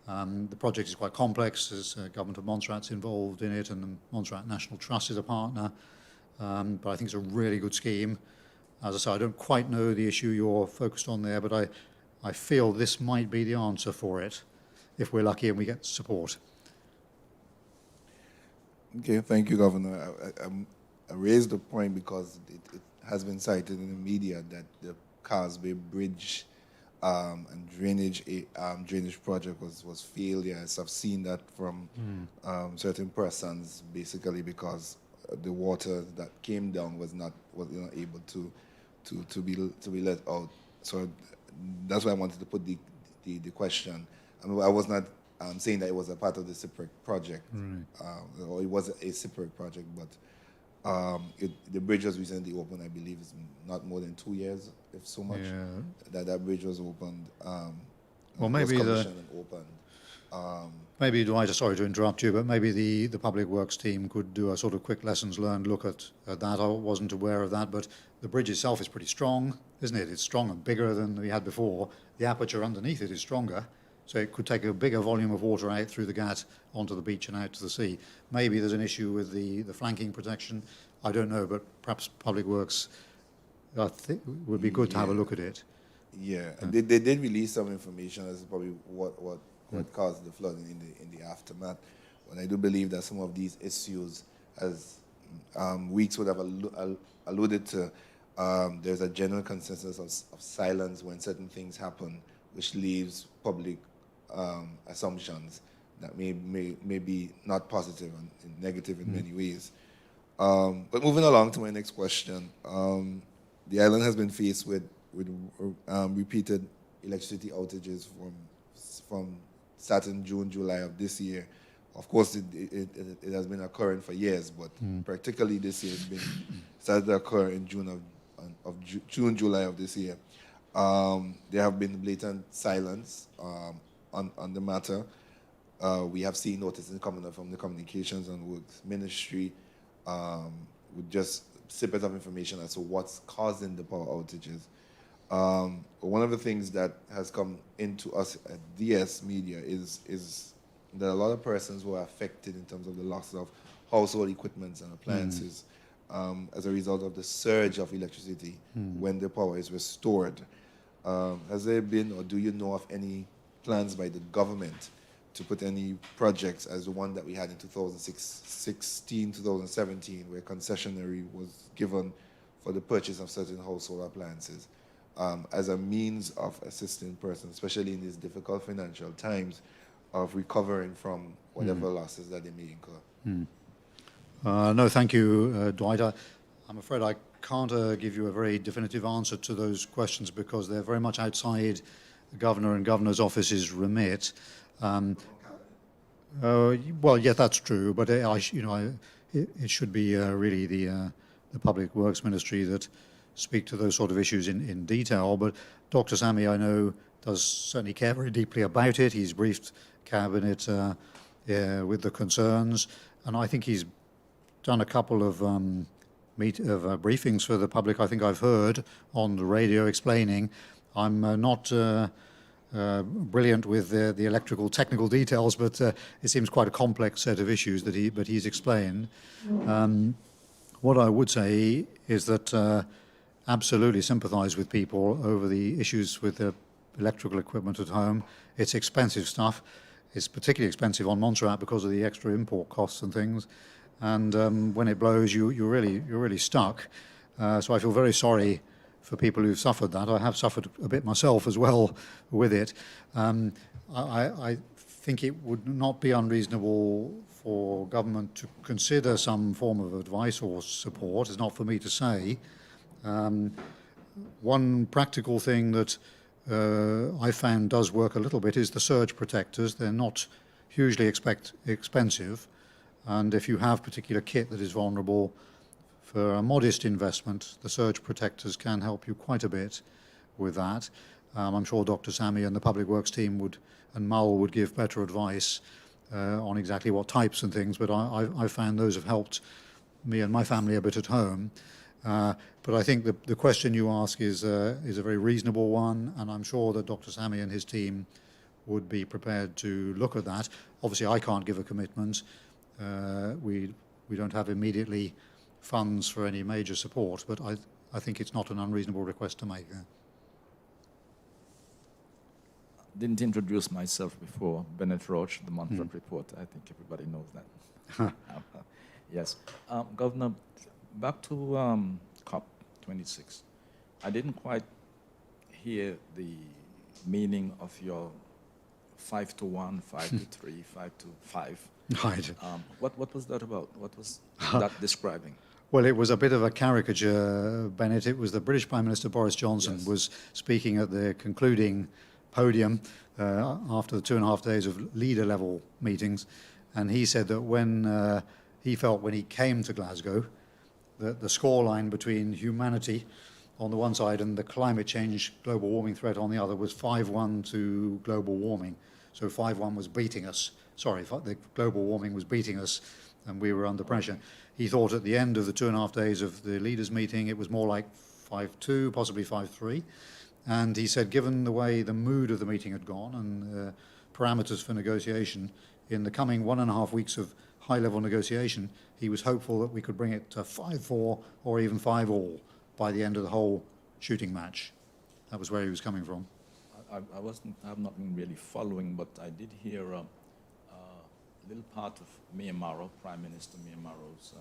The project is quite complex. There's Government of Montserrat's involved in it, and the Montserrat National Trust is a partner. But I think it's a really good scheme. As I say, I don't quite know the issue you're focused on there, but I feel this might be the answer for it, if we're lucky and we get support. Okay, thank you, Governor. I raised the point because it has been cited in the media that the Causeway Bridge and drainage project was failed. Yes, I've seen that from certain persons, basically because the water that came down was not able to be let out. So that's why I wanted to put the question. I mean, I was not saying that it was a part of the SIPREG project, or it was a SIPREG project, but the bridge was recently opened. I believe it's not more than 2 years, if so much. Yeah. That bridge was opened. Well, maybe was commissioned and opened. Maybe, Dwight, sorry to interrupt you, but maybe the Public Works team could do a sort of quick lessons learned look at that. I wasn't aware of that, but the bridge itself is pretty strong, isn't it? It's strong and bigger than we had before. The aperture underneath it is stronger, so it could take a bigger volume of water out through the gat onto the beach and out to the sea. Maybe there's an issue with the flanking protection. I don't know, but perhaps Public Works would be good to have a look at it. Yeah, they did release some information as probably what caused the flooding in the aftermath. But I do believe that some of these issues, as Weeks would have alluded to, there's a general consensus of silence when certain things happen, which leaves public assumptions that may be not positive and negative in many ways. But moving along to my next question, the island has been faced with repeated electricity outages from starting June, July of this year. Of course, it has been occurring for years, but particularly this year, it's been started to occur in June, July of this year. There have been blatant silence on the matter. We have seen notices coming up from the Communications and Works Ministry with just snippets of information as to what's causing the power outages. One of the things that has come into us at DS Media is that a lot of persons were affected in terms of the loss of household equipment and appliances as a result of the surge of electricity when the power is restored. Has there been, or do you know of any plans by the government to put any projects as the one that we had in 2016, 2017, where concessionary was given for the purchase of certain household appliances as a means of assisting persons, especially in these difficult financial times, of recovering from whatever losses that they may incur? No, thank you, Dwight. I'm afraid I can't give you a very definitive answer to those questions because they're very much outside the Governor and Governor's office's remit. Well, yeah, that's true, but it should be really the Public Works Ministry that speak to those sort of issues in detail. But Dr. Sami, I know, does certainly care very deeply about it. He's briefed Cabinet with the concerns, and I think he's done a couple of briefings for the public. I think I've heard on the radio explaining. I'm not brilliant with the electrical technical details, but it seems quite a complex set of issues that he's explained. What I would say is that absolutely sympathise with people over the issues with the electrical equipment at home. It's expensive stuff. It's particularly expensive on Montserrat because of the extra import costs and things. And when it blows, you're really stuck. So I feel very sorry for people who've suffered that. I have suffered a bit myself as well with it. I think it would not be unreasonable for government to consider some form of advice or support. It's not for me to say. One practical thing that I found does work a little bit is the surge protectors. They're not hugely expensive, and if you have particular kit that is vulnerable, for a modest investment, the surge protectors can help you quite a bit with that. I'm sure Dr. Sami and the Public Works team and Mull would give better advice on exactly what types and things, but I found those have helped me and my family a bit at home. But I think the question you ask is a very reasonable one, and I'm sure that Dr. Sami and his team would be prepared to look at that. Obviously, I can't give a commitment. We don't have immediately funds for any major support, but I think it's not an unreasonable request to make. Didn't introduce myself before. Bennett Roach, the Montserrat Report. I think everybody knows that. Yes. Governor, back to COP26. I didn't quite hear the meaning of your 5 to 1, 5 to 3, 5 to 5. Right. What was that about? What was that describing? Well, it was a bit of a caricature, Bennett. It was the British Prime Minister Boris Johnson was speaking at the concluding podium after the 2.5 days of leader-level meetings, and he said that when he came to Glasgow, that the scoreline between humanity on the one side and the climate change global warming threat on the other was 5-1 to global warming. So 5-1 was beating us. Sorry, the global warming was beating us, and we were under pressure. He thought at the end of the 2.5 days of the leaders' meeting, it was more like 5-2, possibly 5-3. And he said, given the way the mood of the meeting had gone and parameters for negotiation, in the coming 1.5 weeks of high-level negotiation, he was hopeful that we could bring it to 5-4 or even 5-all by the end of the whole shooting match. That was where he was coming from. I've not been really following, but I did hear a little part of Mia Marrow, Prime Minister Mia Marrow's,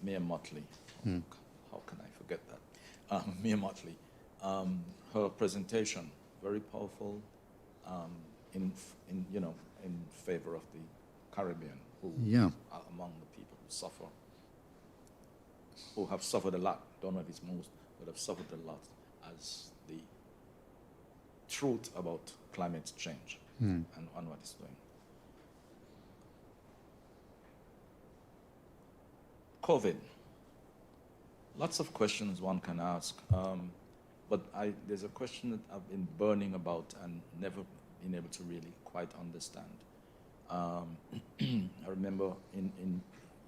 Mia Motley. How can I forget that? Mia Motley. Her presentation, very powerful, in favor of the Caribbean, who are among the people who have suffered a lot. Don't know if it's most, but have suffered a lot as the truth about climate change and what it's doing. COVID. Lots of questions one can ask, but there's a question that I've been burning about and never been able to really quite understand. I remember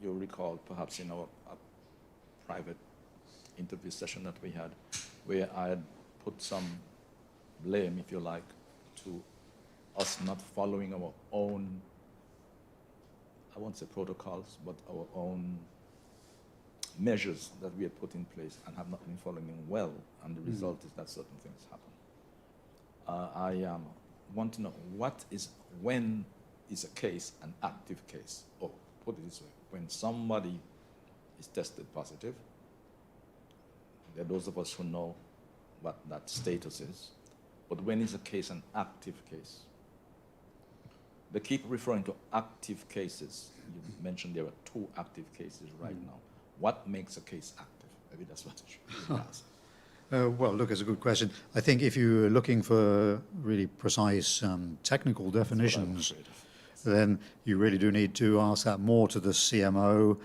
you'll recall perhaps in our private interview session that we had, where I had put some blame, if you like, to us not following our own, I won't say protocols, but our own measures that we had put in place and have not been following them well, and the result is that certain things happen. I want to know when is a case an active case? Or put it this way, when somebody is tested positive, there are those of us who know what that status is, but when is a case an active case? They keep referring to active cases. You mentioned there are 2 active cases right now. What makes a case active? Maybe that's what I should ask. Well, look, it's a good question. I think if you're looking for really precise technical definitions, then you really do need to ask that more to the CMO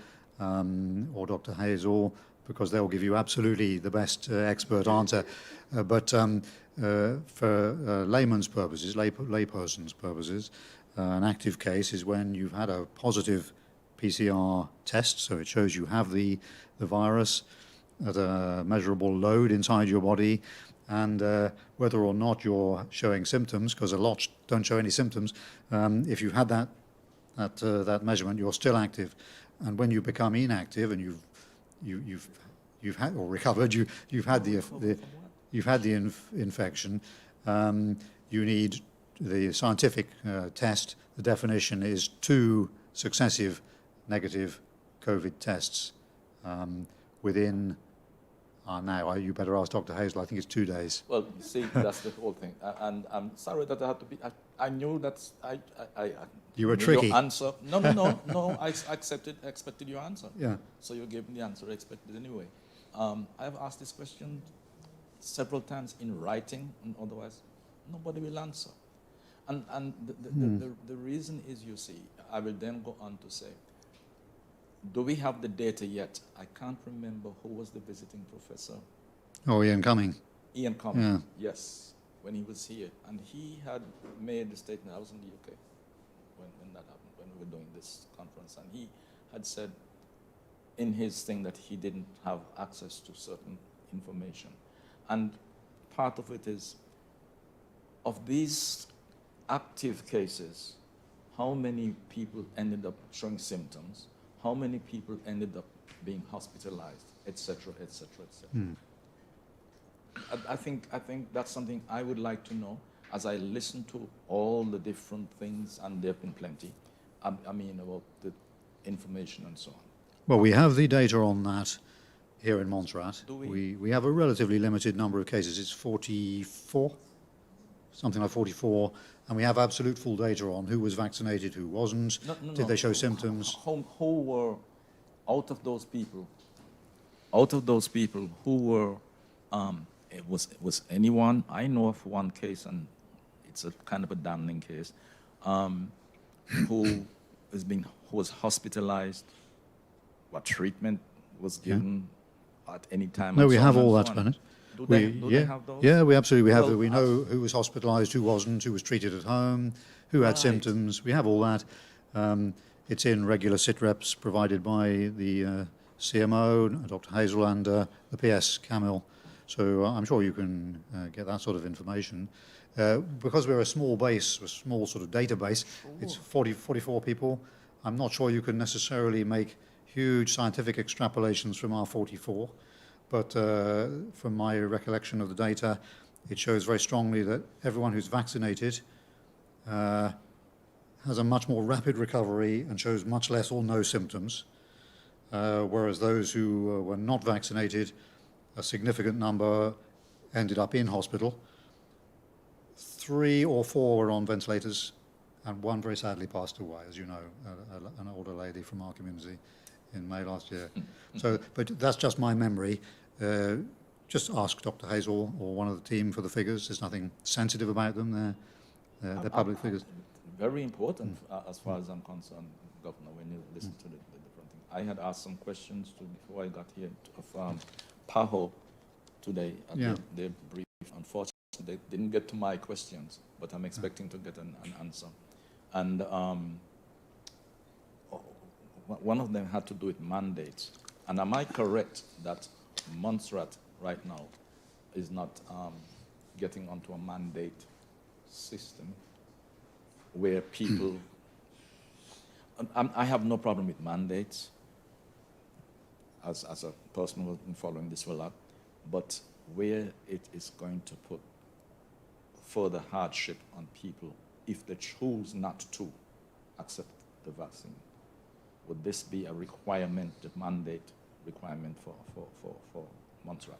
or Dr. Hazel, because they'll give you absolutely the best expert answer. But for layman's purposes, layperson's purposes, an active case is when you've had a positive PCR test, so it shows you have the virus at a measurable load inside your body, and whether or not you're showing symptoms, because a lot don't show any symptoms, if you've had that measurement, you're still active. And when you become inactive and you've had or recovered, you've had the infection, you need the scientific test. The definition is 2 successive negative COVID tests within. Now, you better ask Dr. Hazel. I think it's 2 days. Well, you see, that's the whole thing. And I'm sorry that I had to be. I knew that You were knew tricky. Your answer. No. I expected your answer. Yeah. So you gave me the answer I expected anyway. I've asked this question several times in writing, and otherwise nobody will answer. And the reason is, you see, I will then go on to say, do we have the data yet? I can't remember who was the visiting professor. Oh, Ian Cumming. Ian Cumming, yes, when he was here. And he had made the statement, I was in the UK when that happened, when we were doing this conference, and he had said in his thing that he didn't have access to certain information. And part of it is, of these active cases, how many people ended up showing symptoms, how many people ended up being hospitalized, etc., etc., etc. I think that's something I would like to know as I listen to all the different things, and there have been plenty, I mean, about the information and so on. Well, we have the data on that here in Montserrat. Do we? We have a relatively limited number of cases. It's 44, something like 44, and we have absolute full data on who was vaccinated, who wasn't, did they show symptoms. Who were, out of those people who were, was anyone, I know of one case, and it's a kind of a damning case, who was hospitalized, what treatment was given at any time? No, and we so have on all and that, so on. Bennett. Do they have those? Yeah, we absolutely have. Well, We know who was hospitalised, who wasn't, who was treated at home, who had Right. symptoms. We have all that. It's in regular sit-reps provided by the CMO, Dr. Hazel, and the PS, Camille. So I'm sure you can get that sort of information. Because we're a small base, a small sort of database, it's 44 people. I'm not sure you can necessarily make huge scientific extrapolations from our 44. But from my recollection of the data, it shows very strongly that everyone who's vaccinated has a much more rapid recovery and shows much less or no symptoms, whereas those who were not vaccinated, a significant number ended up in hospital. 3 or 4 were on ventilators, and 1 very sadly passed away, as you know, an older lady from our community in May last year. So, but that's just my memory. Just ask Dr. Hazel or one of the team for the figures. There's nothing sensitive about them. They're public figures. Very important as far as I'm concerned, Governor, when you listen to the different things. I had asked some questions before I got here of PAHO today. Yeah. They briefed. Unfortunately, they didn't get to my questions, but I'm expecting to get an answer. And one of them had to do with mandates. And am I correct that Montserrat right now is not getting onto a mandate system where people, I have no problem with mandates as a person who's been following this for a lot, but where it is going to put further hardship on people if they choose not to accept the vaccine. Would this be a requirement, a mandate requirement for Montserrat?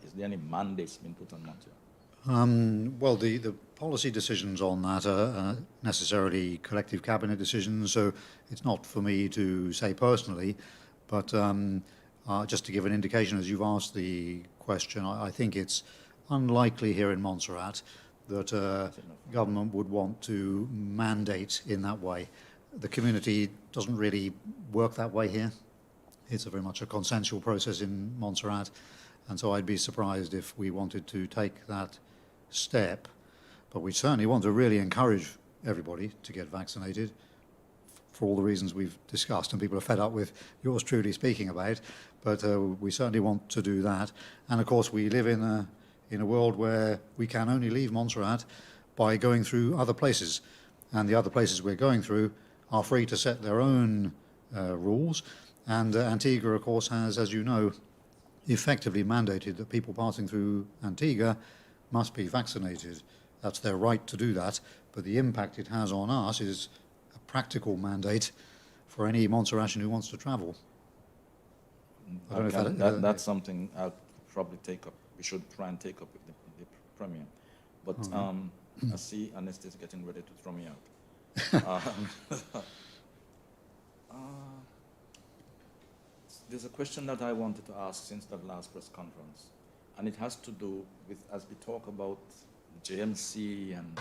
Is there any mandates being put on Montserrat? Well, the policy decisions on that are necessarily collective cabinet decisions, so it's not for me to say personally, but just to give an indication, as you've asked the question, I think it's unlikely here in Montserrat that government would want to mandate in that way. The community doesn't really work that way here. It's very much a consensual process in Montserrat, and so I'd be surprised if we wanted to take that step. But we certainly want to really encourage everybody to get vaccinated for all the reasons we've discussed, and people are fed up with yours truly speaking about. But we certainly want to do that. And of course, we live in a world where we can only leave Montserrat by going through other places, and the other places we're going through are free to set their own rules. And Antigua, of course, has, as you know, effectively mandated that people passing through Antigua must be vaccinated. That's their right to do that, but the impact it has on us is a practical mandate for any Montserratian who wants to travel. I don't know if That's something I'll probably take up. We should try and take up with the Premier. But I see Ernest is getting ready to throw me out. There's a question that I wanted to ask since that last press conference, and it has to do with, as we talk about JMC and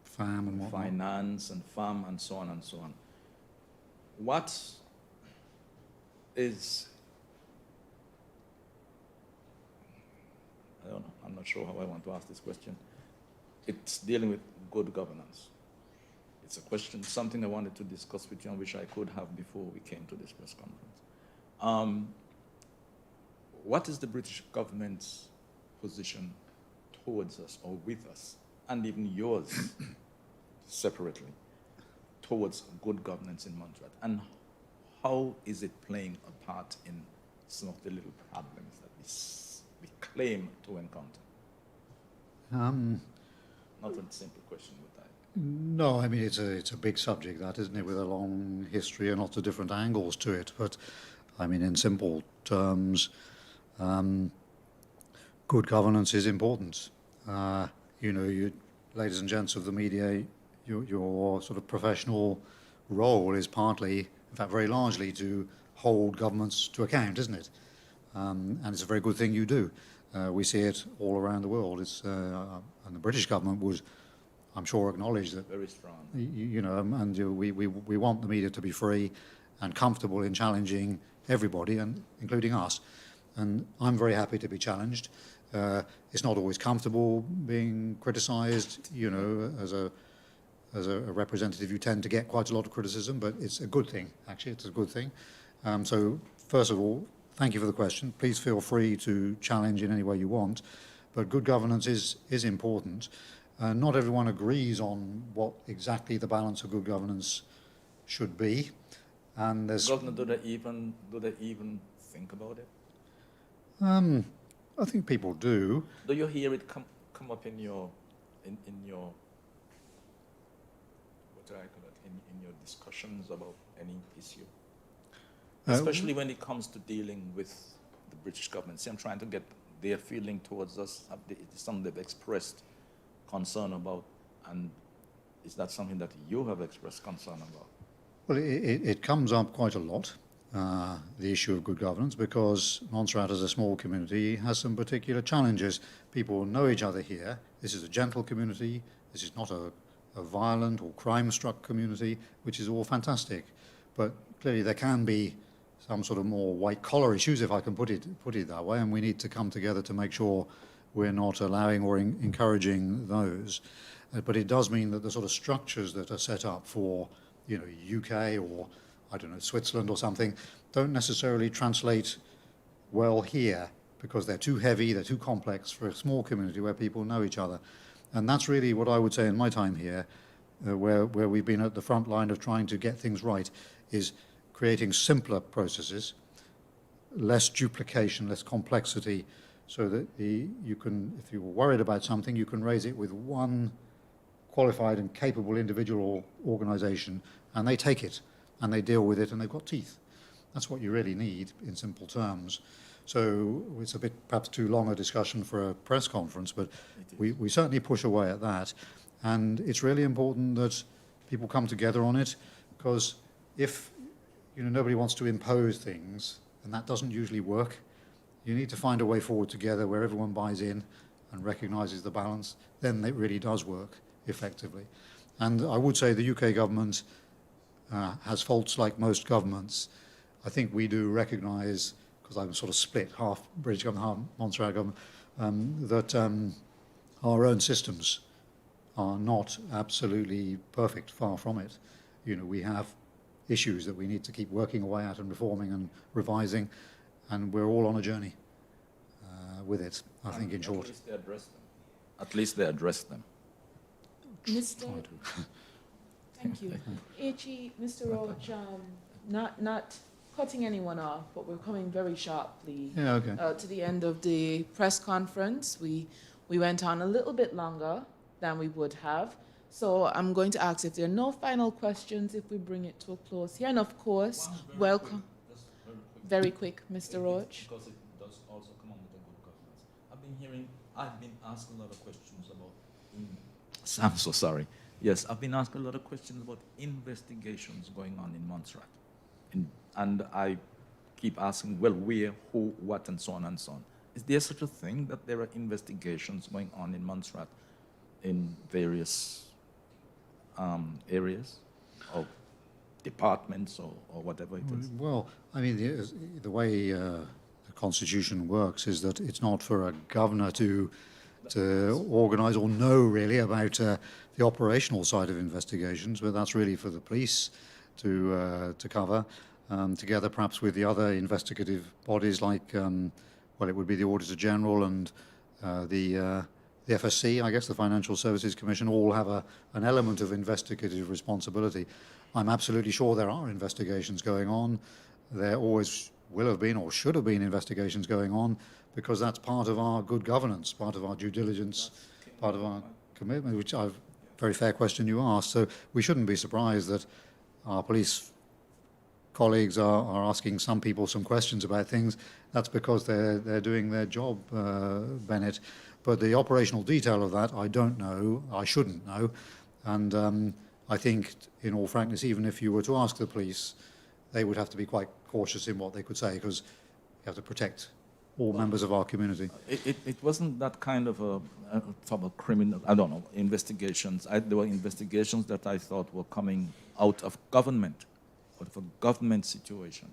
FAM and whatnot. finance and FAM and so on and so on. What is, I don't know, I'm not sure how I want to ask this question. It's dealing with good governance. It's a question, something I wanted to discuss with you and which I could have before we came to this press conference. What is the British government's position towards us or with us, and even yours separately, towards good governance in Montserrat? And how is it playing a part in some of the little problems that we claim to encounter? Not a simple question, but No, I mean, it's a big subject, that, isn't it, with a long history and lots of different angles to it. But, I mean, in simple terms, good governance is important. You know, you, ladies and gents of the media, your sort of professional role is partly, in fact, very largely, to hold governments to account, isn't it? And it's a very good thing you do. We see it all around the world. It's, and the British government would, I'm sure, acknowledge that. very strong. You know, and we want the media to be free and comfortable in challenging everybody, and including us. And I'm very happy to be challenged. It's not always comfortable being criticised. You know, as a representative, you tend to get quite a lot of criticism, but it's a good thing. Actually, it's a good thing. So first of all, thank you for the question. Please feel free to challenge in any way you want. But good governance is important. Not everyone agrees on what exactly the balance of good governance should be, and there's. Governor, do they even think about it? I think people do. Do you hear it come up in your what do I call it, in your discussions about any issue, especially when it comes to dealing with the British government? See, I'm trying to get their feeling towards us. Something they've expressed concern about, and is that something that you have expressed concern about? Well, it comes up quite a lot, the issue of good governance, because Montserrat as a small community has some particular challenges. People know each other here. This is a gentle community. This is not a violent or crime-struck community, which is all fantastic. But clearly there can be some sort of more white-collar issues, if I can put it that way, and we need to come together to make sure we're not allowing or encouraging those. But it does mean that the sort of structures that are set up for, you know, UK or, I don't know, Switzerland or something, don't necessarily translate well here, because they're too heavy, they're too complex for a small community where people know each other. And that's really what I would say in my time here, where we've been at the front line of trying to get things right, is creating simpler processes, less duplication, less complexity, so that you can, if you're worried about something, you can raise it with one qualified and capable individual organisation, and they take it, and they deal with it, and they've got teeth. That's what you really need, in simple terms. So it's a bit perhaps too long a discussion for a press conference, but we certainly push away at that. And it's really important that people come together on it, because if nobody wants to impose things, and that doesn't usually work, you need to find a way forward together where everyone buys in and recognises the balance. Then it really does work effectively. And I would say the UK government has faults like most governments. I think we do recognise, because I'm sort of split, half British government, half Monstera government, that our own systems are not absolutely perfect, far from it. We have issues that we need to keep working away at and reforming and revising, and we're all on a journey with it, I think, in short. At least they address them. At least they address them. Mr. Thank you. H.E., Mr. Roach, not cutting anyone off, but we're coming very sharply to the end of the press conference. We went on a little bit longer than we would have. So I'm going to ask if there are no final questions, if we bring it to a close here. And of course, welcome. Very quick, Mr. Roach. Because it does also come under the good governance. I've been asked a lot of questions about, I'm so sorry. Yes, I've been asked a lot of questions about investigations going on in Montserrat. And I keep asking, well, where, who, what, and so on and so on. Is there such a thing that there are investigations going on in Montserrat in various areas or departments or whatever it is? Well, I mean, the way the Constitution works is that it's not for a governor to organise or know really about the operational side of investigations, but that's really for the police to cover, together perhaps with the other investigative bodies like, well, it would be the Auditor General and the FSC, I guess, the Financial Services Commission, all have an element of investigative responsibility. I'm absolutely sure there are investigations going on. There always will have been or should have been investigations going on, because that's part of our good governance, part of our due diligence, part of our commitment, which very fair question you asked. So we shouldn't be surprised that our police colleagues are asking some people some questions about things. That's because they're doing their job, Bennett. But the operational detail of that, I don't know. I shouldn't know. And I think, in all frankness, even if you were to ask the police, they would have to be quite cautious in what they could say, because you have to protect all members of our community. It wasn't that kind of a sort of criminal, I don't know, investigations. There were investigations that I thought were coming out of government, out of a government situation,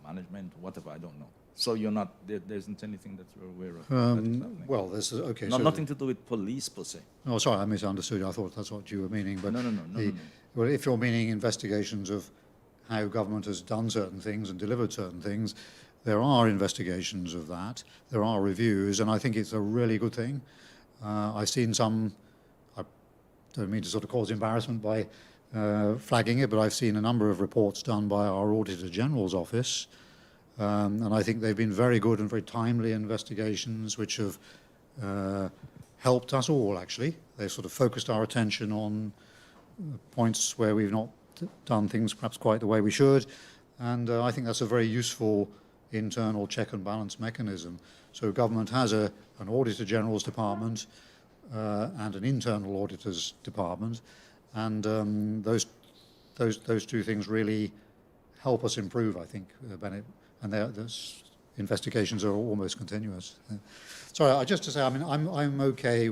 management, whatever, I don't know. So you're not, there isn't anything that you're aware of? That is happening? Well, there's, okay. Nothing to do with police per se. Oh, sorry, I misunderstood. I thought that's what you were meaning. But No. Well, if you're meaning investigations of how government has done certain things and delivered certain things, there are investigations of that. There are reviews, and I think it's a really good thing. I've seen some, I don't mean to sort of cause embarrassment by flagging it, but I've seen a number of reports done by our Auditor General's office, and I think they've been very good and very timely investigations, which have helped us all, actually. They've sort of focused our attention on points where we've not done things perhaps quite the way we should, and I think that's a very useful internal check and balance mechanism. So government has an Auditor General's department and an internal auditor's department, and those two things really help us improve, I think, Bennett. And those investigations are almost continuous. Sorry, just to say, I mean, I'm okay.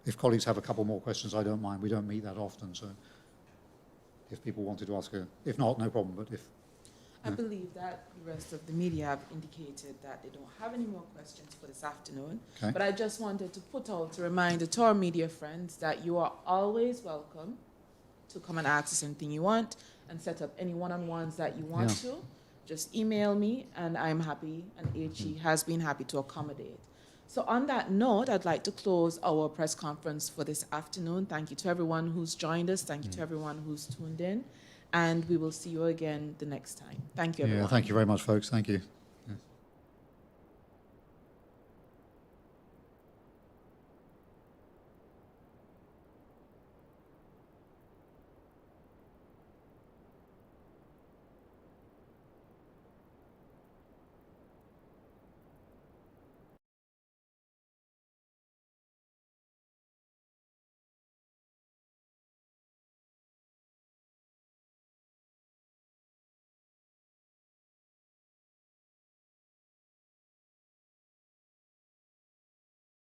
If colleagues have a couple more questions, I don't mind. We don't meet that often, so if people wanted to ask if not, no problem. But if I believe that the rest of the media have indicated that they don't have any more questions for this afternoon. Okay. But I just wanted to put out a reminder to our media friends that you are always welcome to come and ask us anything you want and set up any one-on-ones that you want to. Just email me, and I'm happy, and HE has been happy to accommodate. So on that note, I'd like to close our press conference for this afternoon. Thank you to everyone who's joined us. Thank you to everyone who's tuned in. And we will see you again the next time. Thank you, everyone. yeah, thank you very much, folks. Thank you.